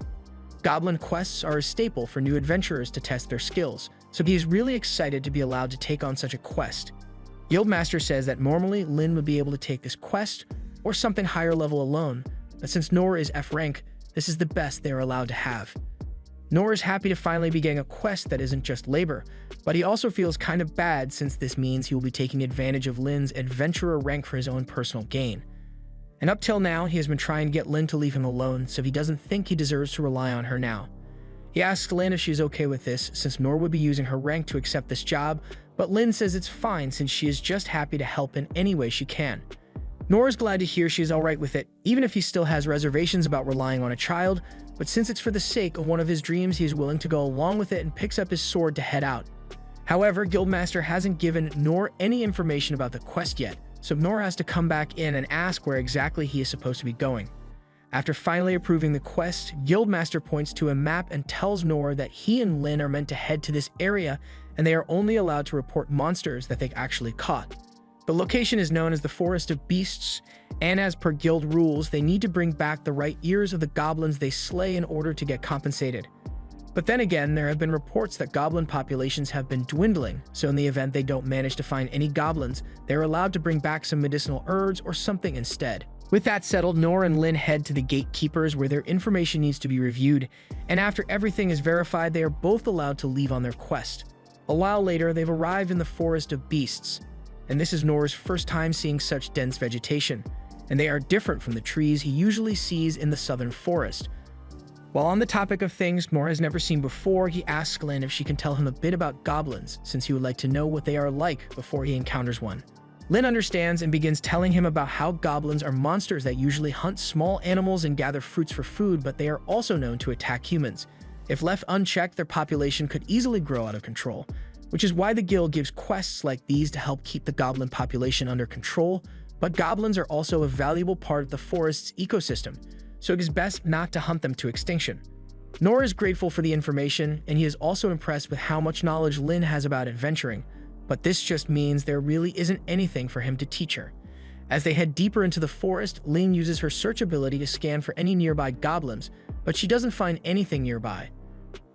A: Goblin quests are a staple for new adventurers to test their skills, so he is really excited to be allowed to take on such a quest. Guildmaster says that normally Lin would be able to take this quest, or something higher level alone, but since Nora is F rank, this is the best they are allowed to have. Nora is happy to finally be getting a quest that isn't just labor, but he also feels kind of bad since this means he will be taking advantage of Lin's adventurer rank for his own personal gain. And up till now, he has been trying to get Lin to leave him alone, so he doesn't think he deserves to rely on her now. He asks Lin if she's okay with this, since Nora would be using her rank to accept this job, but Lin says it's fine since she is just happy to help in any way she can. Nora's glad to hear she's alright with it, even if he still has reservations about relying on a child, but since it's for the sake of one of his dreams, he is willing to go along with it and picks up his sword to head out. However, Guildmaster hasn't given Nora any information about the quest yet, so Nor has to come back in and ask where exactly he is supposed to be going. After finally approving the quest, Guildmaster points to a map and tells Nor that he and Lyn are meant to head to this area, and they are only allowed to report monsters that they actually caught. The location is known as the Forest of Beasts, and as per guild rules, they need to bring back the right ears of the goblins they slay in order to get compensated. But then again, there have been reports that goblin populations have been dwindling, so in the event they don't manage to find any goblins, they're allowed to bring back some medicinal herbs or something instead. With that settled, Nor and Lyn head to the gatekeepers where their information needs to be reviewed, and after everything is verified, they are both allowed to leave on their quest. A while later, they've arrived in the Forest of Beasts, and this is Nor's first time seeing such dense vegetation, and they are different from the trees he usually sees in the southern forest. While on the topic of things Nor has never seen before, he asks Lyn if she can tell him a bit about goblins, since he would like to know what they are like before he encounters one. Lyn understands and begins telling him about how goblins are monsters that usually hunt small animals and gather fruits for food, but they are also known to attack humans. If left unchecked, their population could easily grow out of control, which is why the guild gives quests like these to help keep the goblin population under control. But goblins are also a valuable part of the forest's ecosystem, so it is best not to hunt them to extinction. Nor is grateful for the information, and he is also impressed with how much knowledge Lyn has about adventuring, but this just means there really isn't anything for him to teach her. As they head deeper into the forest, Lyn uses her search ability to scan for any nearby goblins, but she doesn't find anything nearby.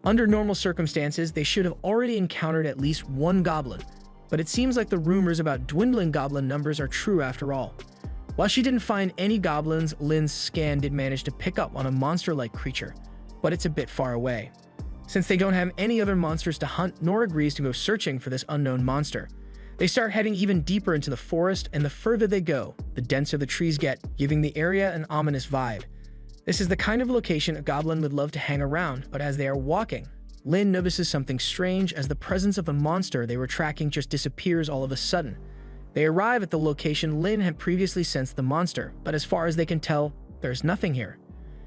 A: Under normal circumstances, they should have already encountered at least one goblin, but it seems like the rumors about dwindling goblin numbers are true after all. While she didn't find any goblins, Lyn's scan did manage to pick up on a monster-like creature, but it's a bit far away. Since they don't have any other monsters to hunt, Nor agrees to go searching for this unknown monster. They start heading even deeper into the forest, and the further they go, the denser the trees get, giving the area an ominous vibe. This is the kind of location a goblin would love to hang around, but as they are walking, Lyn notices something strange as the presence of the monster they were tracking just disappears all of a sudden. They arrive at the location Lyn had previously sensed the monster, but as far as they can tell, there's nothing here.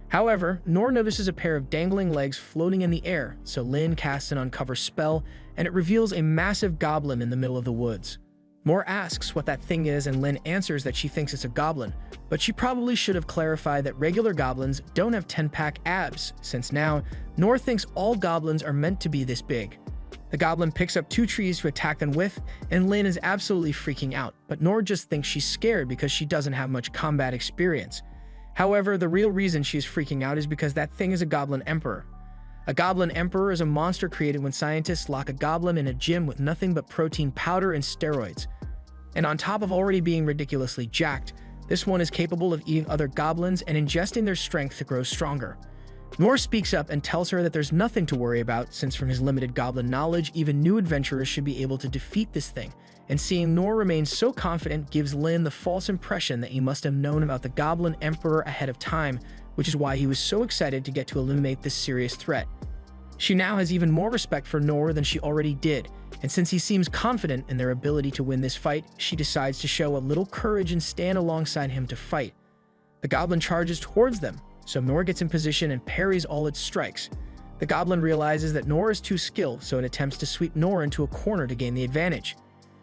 A: However, Nor notices a pair of dangling legs floating in the air, so Lyn casts an uncover spell, and it reveals a massive goblin in the middle of the woods. Nor asks what that thing is, and Lyn answers that she thinks it's a goblin, but she probably should have clarified that regular goblins don't have 10-pack abs, since now, Nor thinks all goblins are meant to be this big. The goblin picks up 2 trees to attack them with, and Lyn is absolutely freaking out, but Nor just thinks she's scared because she doesn't have much combat experience. However, the real reason she's freaking out is because that thing is a Goblin Emperor. A Goblin Emperor is a monster created when scientists lock a goblin in a gym with nothing but protein powder and steroids. And on top of already being ridiculously jacked, this one is capable of eating other goblins and ingesting their strength to grow stronger. Nor speaks up and tells her that there's nothing to worry about, since from his limited goblin knowledge, even new adventurers should be able to defeat this thing, and seeing Nor remain so confident gives Lyn the false impression that he must have known about the Goblin Emperor ahead of time, which is why he was so excited to get to eliminate this serious threat. She now has even more respect for Nor than she already did, and since he seems confident in their ability to win this fight, she decides to show a little courage and stand alongside him to fight. The goblin charges towards them, so Nor gets in position and parries all its strikes. The goblin realizes that Nor is too skilled, so it attempts to sweep Nor into a corner to gain the advantage.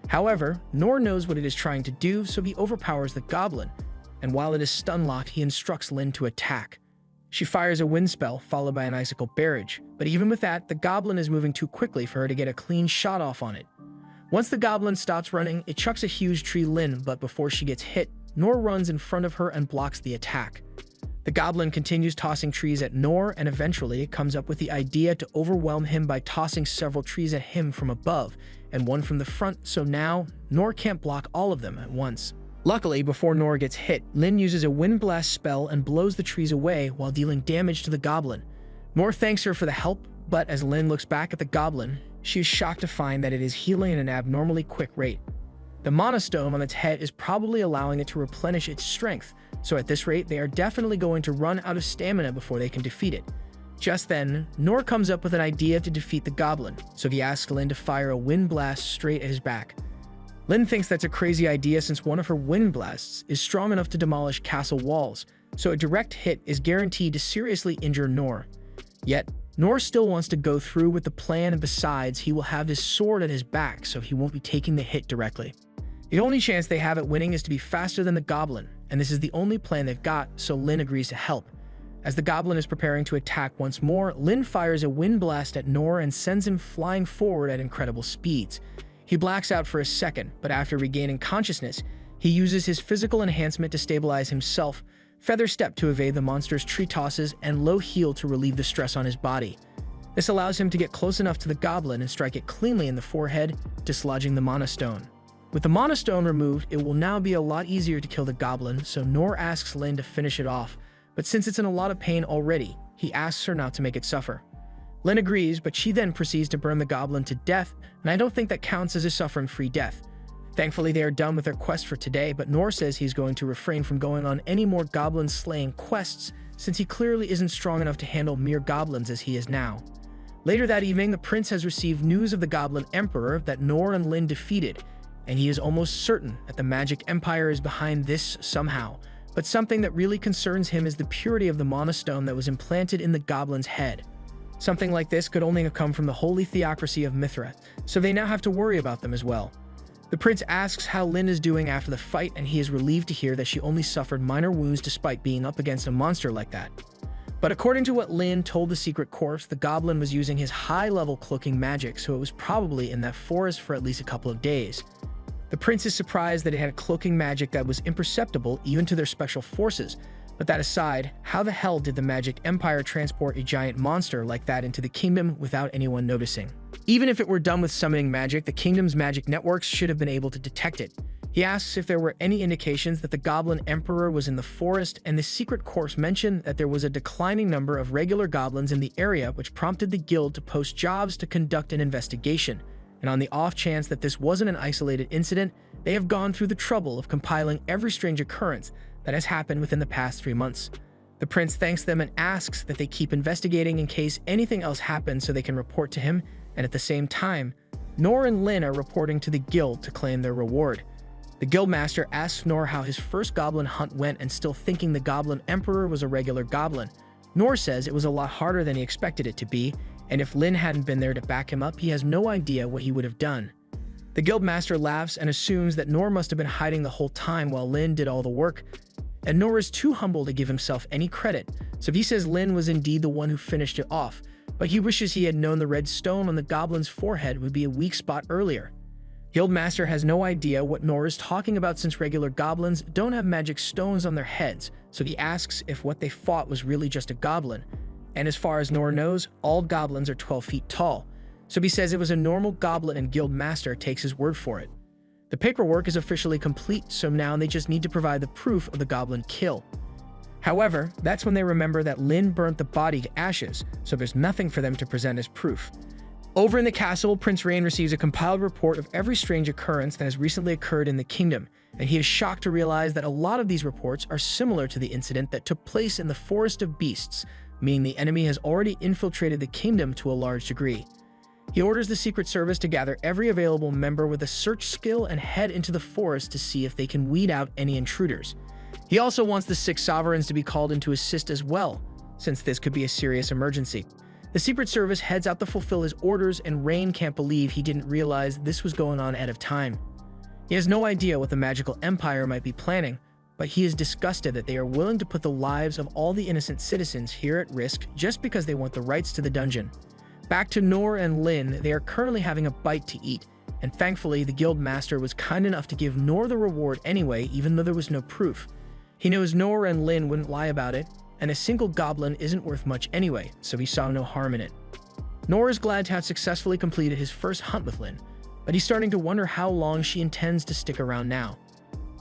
A: However, Nor knows what it is trying to do, so he overpowers the goblin, and while it is stun-locked, he instructs Lyn to attack. She fires a wind spell, followed by an icicle barrage, but even with that, the goblin is moving too quickly for her to get a clean shot off on it. Once the goblin stops running, it chucks a huge tree Lyn, but before she gets hit, Nor runs in front of her and blocks the attack. The goblin continues tossing trees at Nor, and eventually it comes up with the idea to overwhelm him by tossing several trees at him from above, and one from the front, so now Nor can't block all of them at once. Luckily, before Nor gets hit, Lyn uses a wind blast spell and blows the trees away while dealing damage to the goblin. Nor thanks her for the help, but as Lyn looks back at the goblin, she is shocked to find that it is healing at an abnormally quick rate. The monostome on its head is probably allowing it to replenish its strength, so at this rate they are definitely going to run out of stamina before they can defeat it. Just then, Nor comes up with an idea to defeat the goblin, so he asks Lyn to fire a wind blast straight at his back. Lyn thinks that's a crazy idea since one of her wind blasts is strong enough to demolish castle walls, so a direct hit is guaranteed to seriously injure Nor. Yet, Nor still wants to go through with the plan, and besides, he will have his sword at his back, so he won't be taking the hit directly. The only chance they have at winning is to be faster than the goblin, and this is the only plan they've got, so Lin agrees to help. As the goblin is preparing to attack once more, Lin fires a wind blast at Nor and sends him flying forward at incredible speeds. He blacks out for a second, but after regaining consciousness, he uses his physical enhancement to stabilize himself, feather step to evade the monster's tree tosses, and low heel to relieve the stress on his body. This allows him to get close enough to the goblin and strike it cleanly in the forehead, dislodging the Mana Stone. With the Mana Stone removed, it will now be a lot easier to kill the goblin, so Nor asks Lin to finish it off, but since it's in a lot of pain already, he asks her not to make it suffer. Lin agrees, but she then proceeds to burn the goblin to death, and I don't think that counts as a suffering-free death. Thankfully, they are done with their quest for today, but Nor says he's going to refrain from going on any more goblin-slaying quests, since he clearly isn't strong enough to handle mere goblins as he is now. Later that evening, the prince has received news of the Goblin Emperor that Nor and Lin defeated, and he is almost certain that the Magic Empire is behind this somehow. But something that really concerns him is the purity of the Mana Stone that was implanted in the goblin's head. Something like this could only have come from the holy theocracy of Mithra, so they now have to worry about them as well. The prince asks how Lin is doing after the fight, and he is relieved to hear that she only suffered minor wounds despite being up against a monster like that. But according to what Lin told the Secret Corps, the goblin was using his high-level cloaking magic, so it was probably in that forest for at least a couple of days. The prince is surprised that it had cloaking magic that was imperceptible even to their special forces, but that aside, how the hell did the Magic Empire transport a giant monster like that into the kingdom without anyone noticing? Even if it were done with summoning magic, the kingdom's magic networks should have been able to detect it. He asks if there were any indications that the Goblin Emperor was in the forest, and the Secret Corps mentioned that there was a declining number of regular goblins in the area, which prompted the guild to post jobs to conduct an investigation. And on the off chance that this wasn't an isolated incident, they have gone through the trouble of compiling every strange occurrence that has happened within the past 3 months. The prince thanks them and asks that they keep investigating in case anything else happens so they can report to him, and at the same time, Nor and Lin are reporting to the guild to claim their reward. The guildmaster asks Nor how his first goblin hunt went, and still thinking the Goblin Emperor was a regular goblin. Nor says it was a lot harder than he expected it to be, and if Lin hadn't been there to back him up, he has no idea what he would have done. The guildmaster laughs and assumes that Nor must have been hiding the whole time while Lin did all the work, and Nor is too humble to give himself any credit, so he says Lin was indeed the one who finished it off, but he wishes he had known the red stone on the goblin's forehead would be a weak spot earlier. Guildmaster has no idea what Nor is talking about since regular goblins don't have magic stones on their heads, so he asks if what they fought was really just a goblin. And as far as Nor knows, all goblins are 12 feet tall, so he says it was a normal goblin and Guildmaster takes his word for it. The paperwork is officially complete, so now they just need to provide the proof of the goblin kill. However, that's when they remember that Lin burnt the body to ashes, so there's nothing for them to present as proof. Over in the castle, Prince Rain receives a compiled report of every strange occurrence that has recently occurred in the kingdom, and he is shocked to realize that a lot of these reports are similar to the incident that took place in the Forest of Beasts, meaning the enemy has already infiltrated the kingdom to a large degree. He orders the Secret Service to gather every available member with a search skill and head into the forest to see if they can weed out any intruders. He also wants the 6 sovereigns to be called in to assist as well, since this could be a serious emergency. The Secret Service heads out to fulfill his orders, and Rain can't believe he didn't realize this was going on ahead of time. He has no idea what the Magical Empire might be planning, but he is disgusted that they are willing to put the lives of all the innocent citizens here at risk just because they want the rights to the dungeon. Back to Nor and Lin, they are currently having a bite to eat, and thankfully the guild master was kind enough to give Nor the reward anyway, even though there was no proof. He knows Nor and Lin wouldn't lie about it, and a single goblin isn't worth much anyway, so he saw no harm in it. Nor is glad to have successfully completed his first hunt with Lin, but he's starting to wonder how long she intends to stick around now.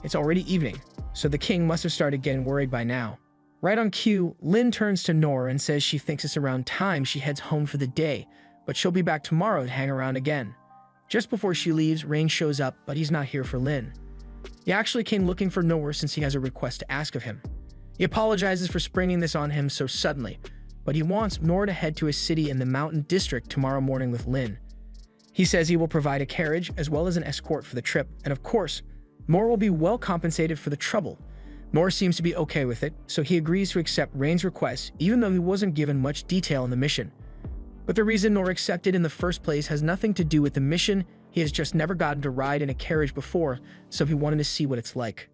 A: It's already evening, so the king must have started getting worried by now. Right on cue, Lin turns to Nor and says she thinks it's around time she heads home for the day, but she'll be back tomorrow to hang around again. Just before she leaves, Rain shows up, but he's not here for Lin. He actually came looking for Nor since he has a request to ask of him. He apologizes for springing this on him so suddenly, but he wants Nor to head to a city in the mountain district tomorrow morning with Lin. He says he will provide a carriage as well as an escort for the trip, and of course, Nor will be well compensated for the trouble. Nor seems to be okay with it, so he agrees to accept Rain's request even though he wasn't given much detail on the mission. But the reason Nor accepted in the first place has nothing to do with the mission, He has just never gotten to ride in a carriage before, so he wanted to see what it's like.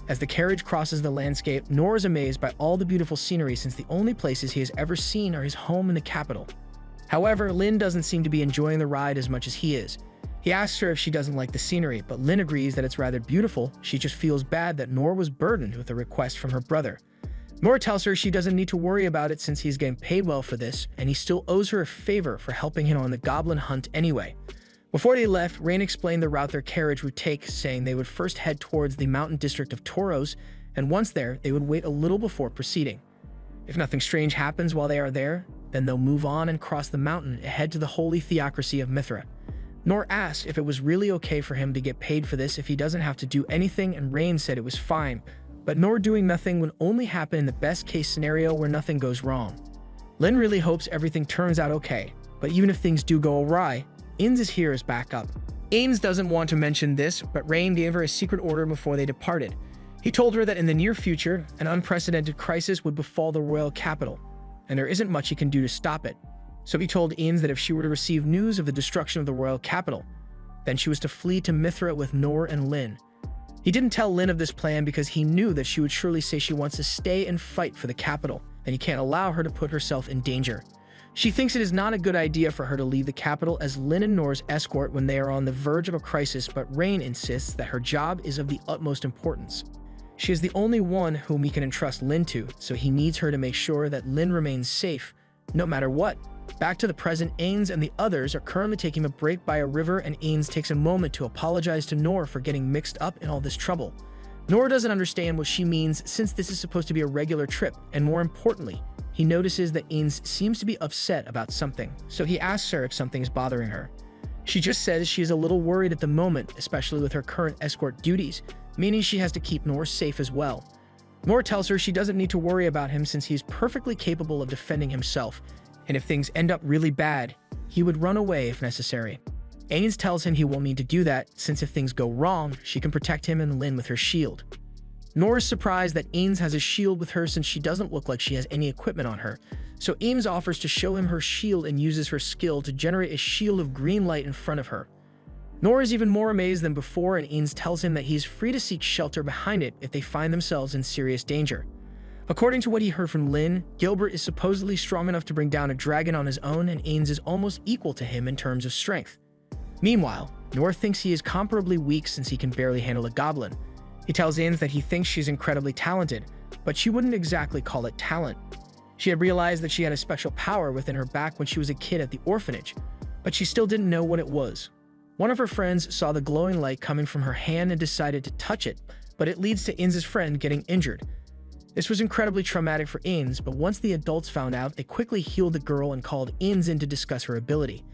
A: As the carriage crosses the landscape, Noor is amazed by all the beautiful scenery since the only places he has ever seen are his home in the capital. However, Lin doesn't seem to be enjoying the ride as much as he is. He asks her if she doesn't like the scenery, but Lin agrees that it's rather beautiful. She just feels bad that Noor was burdened with a request from her brother. Noor tells her she doesn't need to worry about it since he's getting paid well for this, and he still owes her a favor for helping him on the goblin hunt anyway. Before they left, Rain explained the route their carriage would take, saying they would first head towards the mountain district of Tauros, and once there, they would wait a little before proceeding. If nothing strange happens while they are there, then they'll move on and cross the mountain and head to the holy theocracy of Mithra. Noor asked if it was really okay for him to get paid for this if he doesn't have to do anything, and Rain said it was fine, but Noor doing nothing would only happen in the best-case scenario where nothing goes wrong. Lin really hopes everything turns out okay, but even if things do go awry, Ains is here as backup. Ains doesn't want to mention this, but Rain gave her a secret order before they departed. He told her that in the near future, an unprecedented crisis would befall the royal capital, and there isn't much he can do to stop it. So he told Ains that if she were to receive news of the destruction of the royal capital, then she was to flee to Mithra with Noor and Lin. He didn't tell Lin of this plan because he knew that she would surely say she wants to stay and fight for the capital, and he can't allow her to put herself in danger. She thinks it is not a good idea for her to leave the capital as Lin and Noor's escort when they are on the verge of a crisis, but Rain insists that her job is of the utmost importance. She is the only one whom he can entrust Lin to, so he needs her to make sure that Lin remains safe, no matter what. Back to the present, Ains and the others are currently taking a break by a river, and Ains takes a moment to apologize to Noor for getting mixed up in all this trouble. Noor doesn't understand what she means since this is supposed to be a regular trip, and more importantly, he notices that Ains seems to be upset about something, so he asks her if something is bothering her. She just says she is a little worried at the moment, especially with her current escort duties, meaning she has to keep Noor safe as well. Noor tells her she doesn't need to worry about him since he's perfectly capable of defending himself, and if things end up really bad, he would run away if necessary. Ains tells him he won't need to do that, since if things go wrong, she can protect him and Lin with her shield. Noor is surprised that Ains has a shield with her since she doesn't look like she has any equipment on her, so Ains offers to show him her shield and uses her skill to generate a shield of green light in front of her. Noor is even more amazed than before, and Ains tells him that he's free to seek shelter behind it if they find themselves in serious danger. According to what he heard from Lin, Gilbert is supposedly strong enough to bring down a dragon on his own, and Ains is almost equal to him in terms of strength. Meanwhile, Noor thinks he is comparably weak since he can barely handle a goblin. He tells Ains that he thinks she's incredibly talented, but she wouldn't exactly call it talent. She had realized that she had a special power within her back when she was a kid at the orphanage, but she still didn't know what it was. One of her friends saw the glowing light coming from her hand and decided to touch it, but it leads to Ains' friend getting injured. This was incredibly traumatic for Ains, but once the adults found out, they quickly healed the girl and called Ains in to discuss her ability.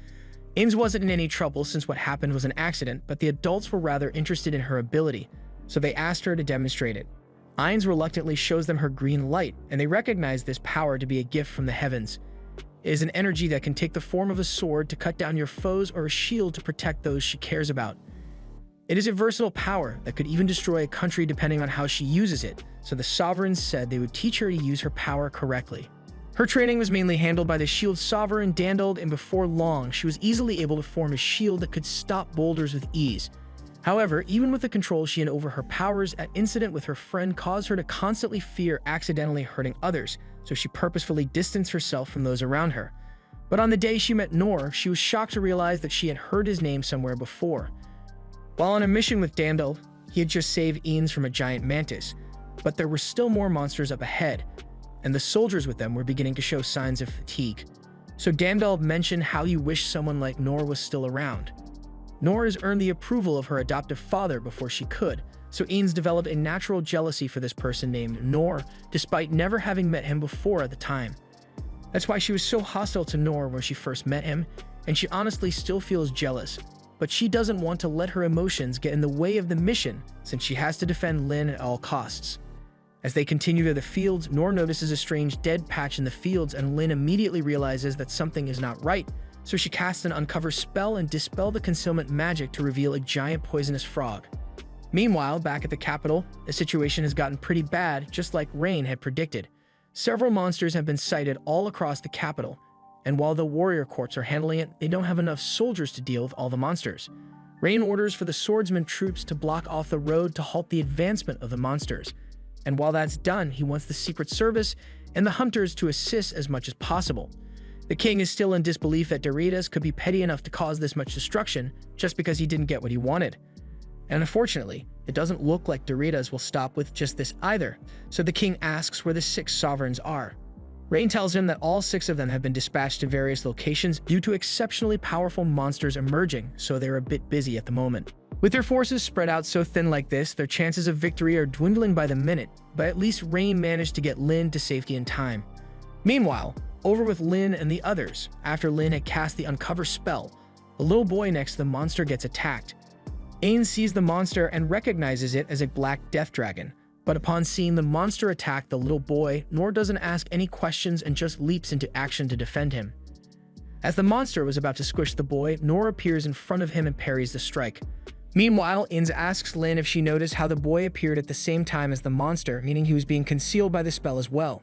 A: Ains wasn't in any trouble since what happened was an accident, but the adults were rather interested in her ability, so they asked her to demonstrate it. Ains reluctantly shows them her green light, and they recognize this power to be a gift from the heavens. It is an energy that can take the form of a sword to cut down your foes or a shield to protect those she cares about. It is a versatile power that could even destroy a country depending on how she uses it, so the sovereigns said they would teach her to use her power correctly. Her training was mainly handled by the shield sovereign Dandald, and before long, she was easily able to form a shield that could stop boulders with ease. However, even with the control she had over her powers, an incident with her friend caused her to constantly fear accidentally hurting others, so she purposefully distanced herself from those around her. But on the day she met Noor, she was shocked to realize that she had heard his name somewhere before. While on a mission with Dandald, he had just saved Ains from a giant mantis, but there were still more monsters up ahead, and the soldiers with them were beginning to show signs of fatigue. So Dandald mentioned how he wished someone like Noor was still around. Noor has earned the approval of her adoptive father before she could, so Ains developed a natural jealousy for this person named Noor, despite never having met him before at the time. That's why she was so hostile to Noor when she first met him, and she honestly still feels jealous, but she doesn't want to let her emotions get in the way of the mission since she has to defend Lin at all costs. As they continue to the fields, Noor notices a strange dead patch in the fields, and Lin immediately realizes that something is not right, so she casts an uncover spell and dispel the concealment magic to reveal a giant poisonous frog. Meanwhile, back at the capital, the situation has gotten pretty bad, just like Rain had predicted. Several monsters have been sighted all across the capital, and while the warrior courts are handling it, they don't have enough soldiers to deal with all the monsters. Rain orders for the swordsman troops to block off the road to halt the advancement of the monsters. And while that's done, he wants the Secret Service and the hunters to assist as much as possible. The king is still in disbelief that Doritas could be petty enough to cause this much destruction just because he didn't get what he wanted. And unfortunately, it doesn't look like Doritas will stop with just this either, so the king asks where the 6 sovereigns are. Rain tells him that all 6 of them have been dispatched to various locations due to exceptionally powerful monsters emerging, so they're a bit busy at the moment. With their forces spread out so thin like this, their chances of victory are dwindling by the minute, but at least Rain managed to get Lin to safety in time. Meanwhile, over with Lin and the others, after Lin had cast the Uncover spell, the little boy next to the monster gets attacked. Ain sees the monster and recognizes it as a black death dragon, but upon seeing the monster attack the little boy, Noor doesn't ask any questions and just leaps into action to defend him. As the monster was about to squish the boy, Noor appears in front of him and parries the strike. Meanwhile, Inz asks Lin if she noticed how the boy appeared at the same time as the monster, meaning he was being concealed by the spell as well.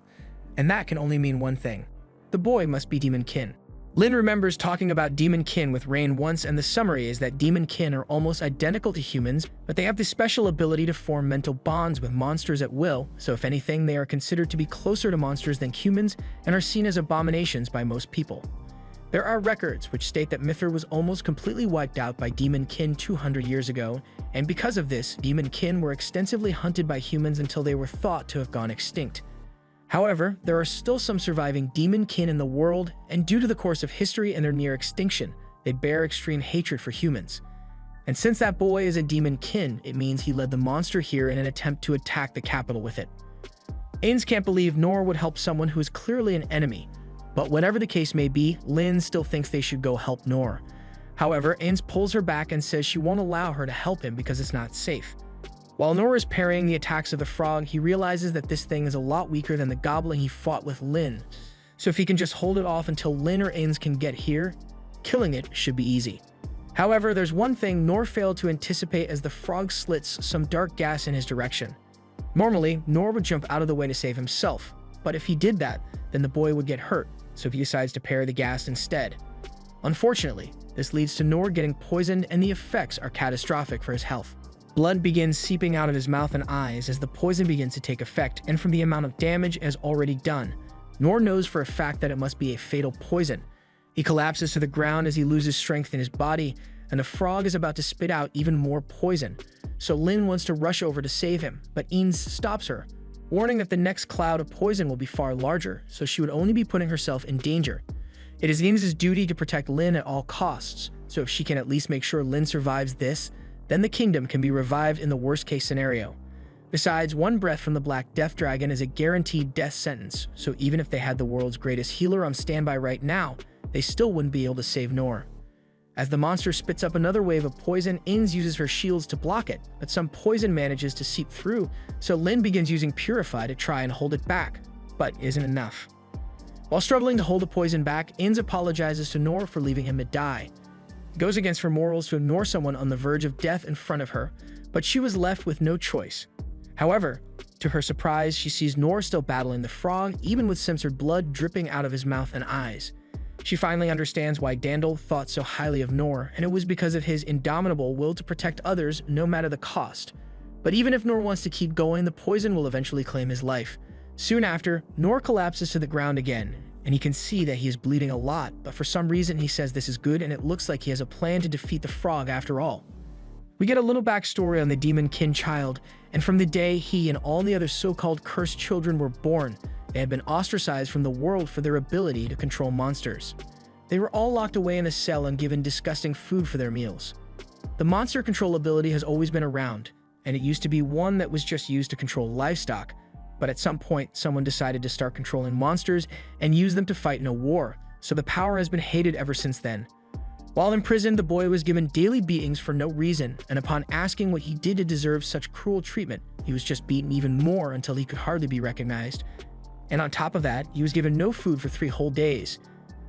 A: And that can only mean one thing. The boy must be Demon Kin. Lin remembers talking about Demon Kin with Rain once, and the summary is that Demon Kin are almost identical to humans, but they have the special ability to form mental bonds with monsters at will, so if anything, they are considered to be closer to monsters than humans and are seen as abominations by most people. There are records which state that Mithril was almost completely wiped out by Demon Kin 200 years ago, and because of this, Demon Kin were extensively hunted by humans until they were thought to have gone extinct. However, there are still some surviving Demon Kin in the world, and due to the course of history and their near extinction, they bear extreme hatred for humans. And since that boy is a Demon Kin, it means he led the monster here in an attempt to attack the capital with it. Ains can't believe Noor would help someone who is clearly an enemy, but whatever the case may be, Lin still thinks they should go help Noor. However, Ains pulls her back and says she won't allow her to help him because it's not safe. While Noor is parrying the attacks of the frog, he realizes that this thing is a lot weaker than the goblin he fought with Lin. So if he can just hold it off until Lin or Ains can get here, killing it should be easy. However, there's one thing Noor failed to anticipate as the frog slits some dark gas in his direction. Normally, Noor would jump out of the way to save himself, but if he did that, then the boy would get hurt, so he decides to parry the gas instead. Unfortunately, this leads to Noor getting poisoned, and the effects are catastrophic for his health. Blood begins seeping out of his mouth and eyes as the poison begins to take effect, and from the amount of damage it has already done, Noor knows for a fact that it must be a fatal poison. He collapses to the ground as he loses strength in his body, and the frog is about to spit out even more poison. So Lin wants to rush over to save him, but Ains stops her, warning that the next cloud of poison will be far larger, so she would only be putting herself in danger. It is Ains' duty to protect Lin at all costs, so if she can at least make sure Lin survives this, then the kingdom can be revived in the worst-case scenario. Besides, one breath from the Black Death Dragon is a guaranteed death sentence, so even if they had the world's greatest healer on standby right now, they still wouldn't be able to save Noor. As the monster spits up another wave of poison, Ains uses her shields to block it, but some poison manages to seep through, so Lin begins using Purify to try and hold it back, but isn't enough. While struggling to hold the poison back, Ains apologizes to Noor for leaving him to die. It goes against her morals to ignore someone on the verge of death in front of her, but she was left with no choice. However, to her surprise, she sees Noor still battling the frog, even with censored blood dripping out of his mouth and eyes. She finally understands why Dandel thought so highly of Noor, and it was because of his indomitable will to protect others no matter the cost. But even if Noor wants to keep going, the poison will eventually claim his life. Soon after, Noor collapses to the ground again, and he can see that he is bleeding a lot, but for some reason he says this is good and it looks like he has a plan to defeat the frog after all. We get a little backstory on the Demon Kin child, and from the day he and all the other so-called cursed children were born, they had been ostracized from the world for their ability to control monsters. They were all locked away in a cell and given disgusting food for their meals. The monster control ability has always been around, and it used to be one that was just used to control livestock, but at some point, someone decided to start controlling monsters and use them to fight in a war, so the power has been hated ever since then. While in prison, the boy was given daily beatings for no reason, and upon asking what he did to deserve such cruel treatment, he was just beaten even more until he could hardly be recognized. And on top of that, he was given no food for 3 whole days.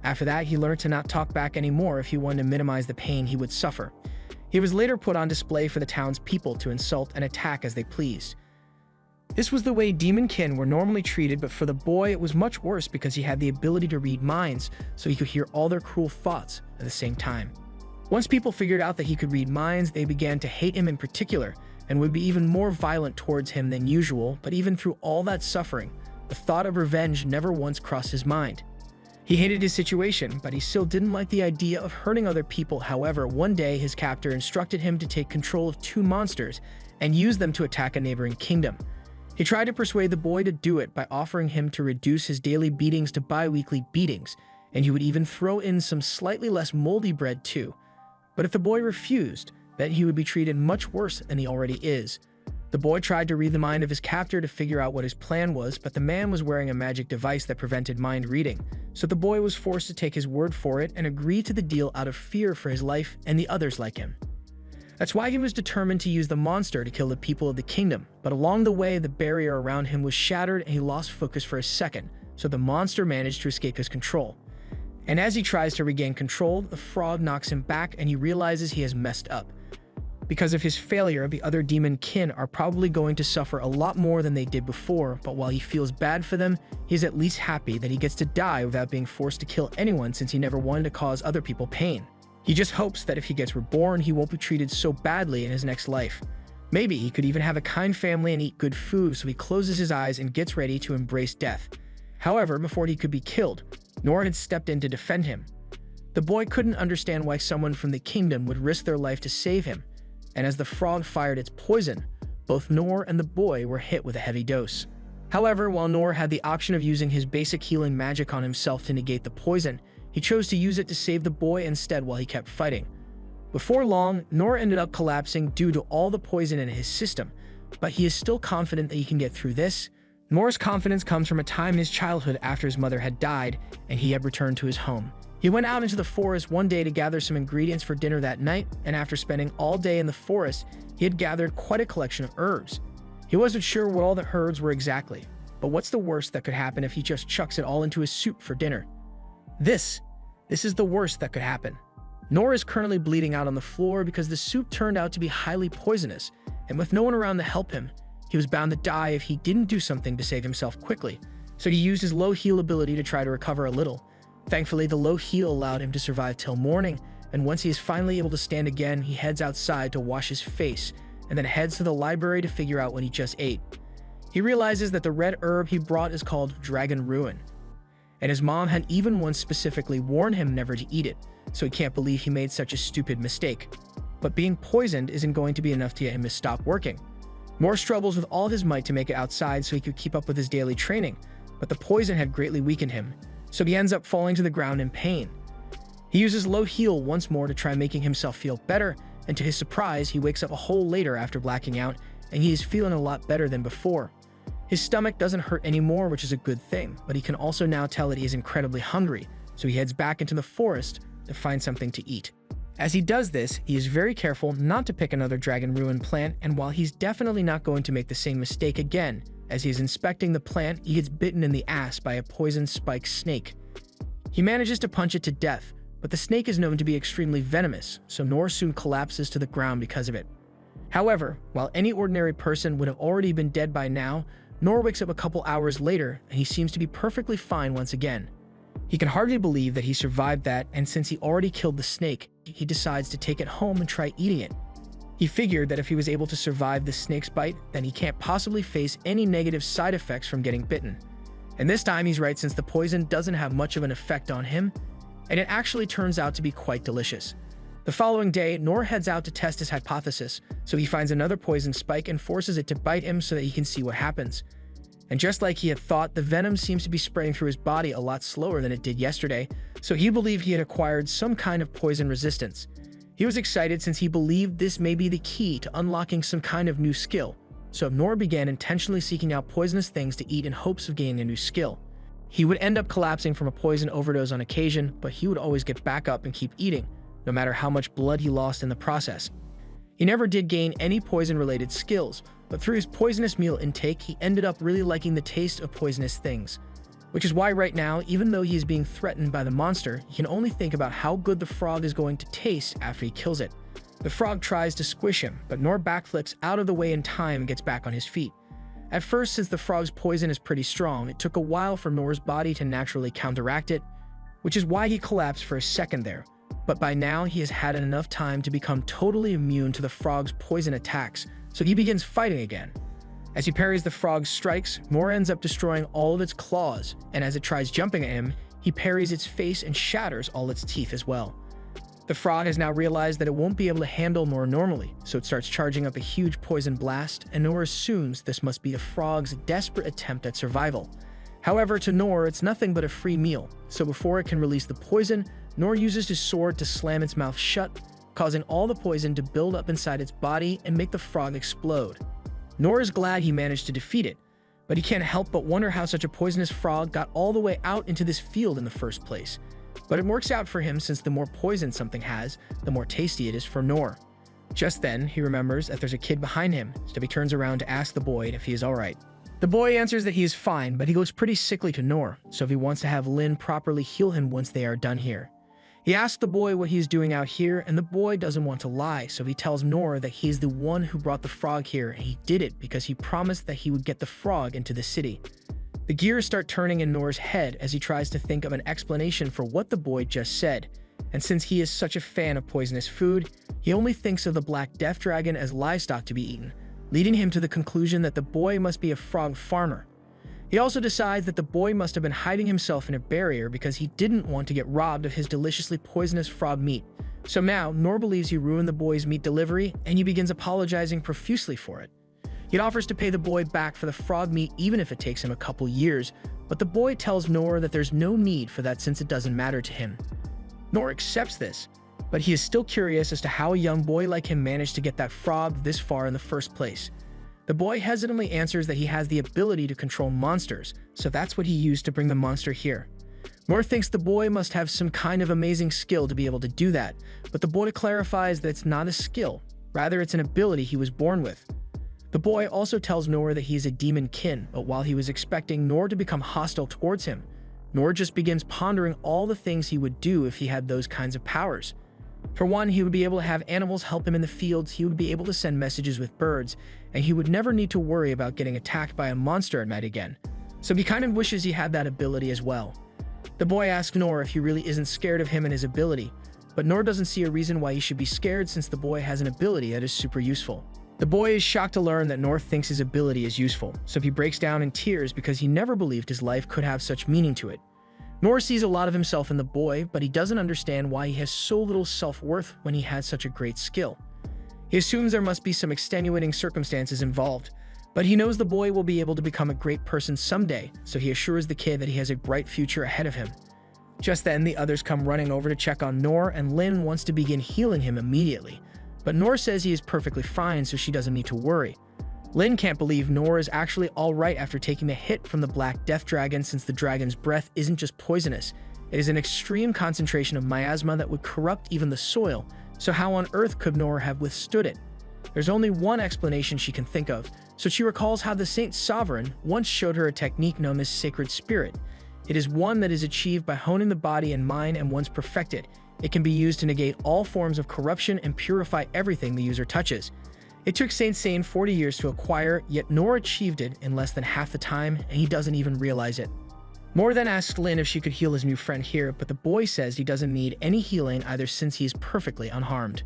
A: After that, he learned to not talk back anymore if he wanted to minimize the pain he would suffer. He was later put on display for the town's people to insult and attack as they pleased. This was the way demon-kin were normally treated, but for the boy it was much worse because he had the ability to read minds, so he could hear all their cruel thoughts at the same time. Once people figured out that he could read minds, they began to hate him in particular, and would be even more violent towards him than usual. But even through all that suffering, the thought of revenge never once crossed his mind. He hated his situation, but he still didn't like the idea of hurting other people. However, one day his captor instructed him to take control of 2 monsters and use them to attack a neighboring kingdom. He tried to persuade the boy to do it by offering him to reduce his daily beatings to bi-weekly beatings, and he would even throw in some slightly less moldy bread too. But if the boy refused, then he would be treated much worse than he already is. The boy tried to read the mind of his captor to figure out what his plan was, but the man was wearing a magic device that prevented mind reading, so the boy was forced to take his word for it and agree to the deal out of fear for his life and the others like him. That's why he was determined to use the monster to kill the people of the kingdom, but along the way the barrier around him was shattered and he lost focus for a second, so the monster managed to escape his control. And as he tries to regain control, the frog knocks him back and he realizes he has messed up. Because of his failure, the other demon-kin are probably going to suffer a lot more than they did before, but while he feels bad for them, he's at least happy that he gets to die without being forced to kill anyone since he never wanted to cause other people pain. He just hopes that if he gets reborn, he won't be treated so badly in his next life. Maybe he could even have a kind family and eat good food, so he closes his eyes and gets ready to embrace death. However, before he could be killed, Norn had stepped in to defend him. The boy couldn't understand why someone from the kingdom would risk their life to save him, and as the frog fired its poison, both Nor and the boy were hit with a heavy dose. However, while Nor had the option of using his basic healing magic on himself to negate the poison, he chose to use it to save the boy instead while he kept fighting. Before long, Nor ended up collapsing due to all the poison in his system, but he is still confident that he can get through this. Nor's confidence comes from a time in his childhood after his mother had died and he had returned to his home. He went out into the forest one day to gather some ingredients for dinner that night, and after spending all day in the forest, he had gathered quite a collection of herbs. He wasn't sure what all the herbs were exactly, but what's the worst that could happen if he just chucks it all into his soup for dinner? This is the worst that could happen. Nor is currently bleeding out on the floor because the soup turned out to be highly poisonous, and with no one around to help him, he was bound to die if he didn't do something to save himself quickly. So he used his low heal ability to try to recover a little. Thankfully, the low heal allowed him to survive till morning, and once he is finally able to stand again, he heads outside to wash his face, and then heads to the library to figure out what he just ate. He realizes that the red herb he brought is called Dragon Ruin, and his mom had even once specifically warned him never to eat it, so he can't believe he made such a stupid mistake. But being poisoned isn't going to be enough to get him to stop working. Nor struggles with all his might to make it outside so he could keep up with his daily training, but the poison had greatly weakened him, so he ends up falling to the ground in pain. He uses low heal once more to try making himself feel better, and to his surprise, he wakes up a hole later after blacking out, and he is feeling a lot better than before. His stomach doesn't hurt anymore, which is a good thing, but he can also now tell that he is incredibly hungry, so he heads back into the forest to find something to eat. As he does this, he is very careful not to pick another Dragon Ruin plant, and while he's definitely not going to make the same mistake again, as he is inspecting the plant, he gets bitten in the ass by a poison spike snake. He manages to punch it to death, but the snake is known to be extremely venomous, so Nor soon collapses to the ground because of it. However, while any ordinary person would have already been dead by now, Nor wakes up a couple hours later and he seems to be perfectly fine once again. He can hardly believe that he survived that, and since he already killed the snake, he decides to take it home and try eating it. He figured that if he was able to survive the snake's bite, then he can't possibly face any negative side effects from getting bitten. And this time he's right, since the poison doesn't have much of an effect on him, and it actually turns out to be quite delicious. The following day, Nor heads out to test his hypothesis, so he finds another poison spike and forces it to bite him so that he can see what happens. And just like he had thought, the venom seems to be spreading through his body a lot slower than it did yesterday, so he believed he had acquired some kind of poison resistance. He was excited since he believed this may be the key to unlocking some kind of new skill, so Nor began intentionally seeking out poisonous things to eat in hopes of gaining a new skill. He would end up collapsing from a poison overdose on occasion, but he would always get back up and keep eating, no matter how much blood he lost in the process. He never did gain any poison-related skills, but through his poisonous meal intake, he ended up really liking the taste of poisonous things. Which is why right now, even though he is being threatened by the monster, he can only think about how good the frog is going to taste after he kills it. The frog tries to squish him, but Nor backflips out of the way in time and gets back on his feet. At first, since the frog's poison is pretty strong, it took a while for Noor's body to naturally counteract it, which is why he collapsed for a second there. But by now, he has had enough time to become totally immune to the frog's poison attacks, so he begins fighting again. As he parries the frog's strikes, Noor ends up destroying all of its claws, and as it tries jumping at him, he parries its face and shatters all its teeth as well. The frog has now realized that it won't be able to handle Noor normally, so it starts charging up a huge poison blast, and Noor assumes this must be the frog's desperate attempt at survival. However, to Noor, it's nothing but a free meal, so before it can release the poison, Noor uses his sword to slam its mouth shut, causing all the poison to build up inside its body and make the frog explode. Noor is glad he managed to defeat it, but he can't help but wonder how such a poisonous frog got all the way out into this field in the first place. But it works out for him since the more poison something has, the more tasty it is for Noor. Just then, he remembers that there's a kid behind him, so he turns around to ask the boy if he is alright. The boy answers that he is fine, but he looks pretty sickly to Noor, so if he wants to have Lin properly heal him once they are done here. He asks the boy what he's doing out here, and the boy doesn't want to lie, so he tells Noor that he's the one who brought the frog here, and he did it because he promised that he would get the frog into the city. The gears start turning in Noor's head as he tries to think of an explanation for what the boy just said, and since he is such a fan of poisonous food, he only thinks of the black death dragon as livestock to be eaten, leading him to the conclusion that the boy must be a frog farmer. He also decides that the boy must have been hiding himself in a barrier because he didn't want to get robbed of his deliciously poisonous frog meat. So now, Noor believes he ruined the boy's meat delivery, and he begins apologizing profusely for it. He offers to pay the boy back for the frog meat even if it takes him a couple years, but the boy tells Noor that there's no need for that since it doesn't matter to him. Noor accepts this, but he is still curious as to how a young boy like him managed to get that frog this far in the first place. The boy hesitantly answers that he has the ability to control monsters, so that's what he used to bring the monster here. Noor thinks the boy must have some kind of amazing skill to be able to do that, but the boy clarifies that it's not a skill, rather it's an ability he was born with. The boy also tells Noor that he is a demon kin, but while he was expecting Noor to become hostile towards him, Noor just begins pondering all the things he would do if he had those kinds of powers. For one, he would be able to have animals help him in the fields, he would be able to send messages with birds, and he would never need to worry about getting attacked by a monster at night again. So he kind of wishes he had that ability as well. The boy asks Noor if he really isn't scared of him and his ability, but Noor doesn't see a reason why he should be scared since the boy has an ability that is super useful. The boy is shocked to learn that Noor thinks his ability is useful, so he breaks down in tears because he never believed his life could have such meaning to it. Noor sees a lot of himself in the boy, but he doesn't understand why he has so little self-worth when he has such a great skill. He assumes there must be some extenuating circumstances involved, but he knows the boy will be able to become a great person someday, so he assures the kid that he has a bright future ahead of him. Just then, the others come running over to check on Noor, and Lin wants to begin healing him immediately. But Noor says he is perfectly fine, so she doesn't need to worry. Lin can't believe Noor is actually alright after taking the hit from the Black Death Dragon since the dragon's breath isn't just poisonous, it is an extreme concentration of miasma that would corrupt even the soil, so how on earth could Noor have withstood it? There's only one explanation she can think of, so she recalls how the Saint Sovereign once showed her a technique known as Sacred Spirit. It is one that is achieved by honing the body and mind, and once perfected, it can be used to negate all forms of corruption and purify everything the user touches. It took Saint Sane 40 years to acquire, yet Noor achieved it in less than half the time, and he doesn't even realize it. Noor then asks Lin if she could heal his new friend here, but the boy says he doesn't need any healing either since he is perfectly unharmed.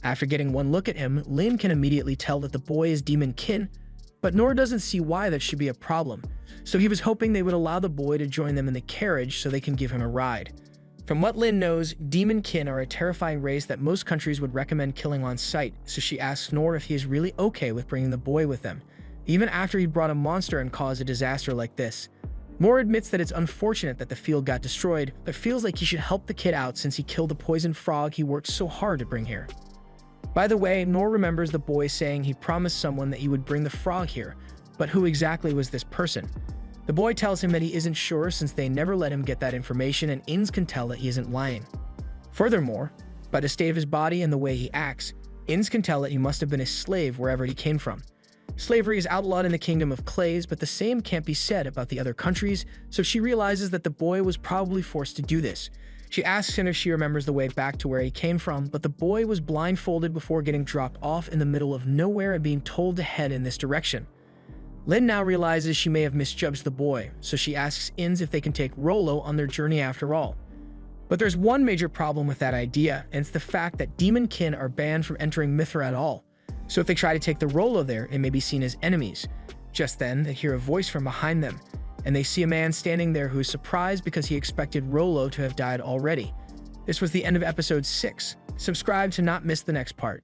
A: After getting one look at him, Lin can immediately tell that the boy is demon kin, but Noor doesn't see why that should be a problem, so he was hoping they would allow the boy to join them in the carriage so they can give him a ride. From what Lin knows, demon kin are a terrifying race that most countries would recommend killing on sight, so she asks Noor if he is really okay with bringing the boy with them, even after he brought a monster and caused a disaster like this. Noor admits that it's unfortunate that the field got destroyed, but feels like he should help the kid out since he killed the poisoned frog he worked so hard to bring here. By the way, Noor remembers the boy saying he promised someone that he would bring the frog here, but who exactly was this person? The boy tells him that he isn't sure since they never let him get that information, and Inns can tell that he isn't lying. Furthermore, by the state of his body and the way he acts, Inns can tell that he must have been a slave wherever he came from. Slavery is outlawed in the Kingdom of Clays, but the same can't be said about the other countries, so she realizes that the boy was probably forced to do this. She asks him if she remembers the way back to where he came from, but the boy was blindfolded before getting dropped off in the middle of nowhere and being told to head in this direction. Lynn now realizes she may have misjudged the boy, so she asks Inns if they can take Rollo on their journey after all. But there's one major problem with that idea, and it's the fact that demon kin are banned from entering Mithra at all. So if they try to take the Rollo there, it may be seen as enemies. Just then, they hear a voice from behind them, and they see a man standing there who is surprised because he expected Rollo to have died already. This was the end of episode 6. Subscribe to not miss the next part.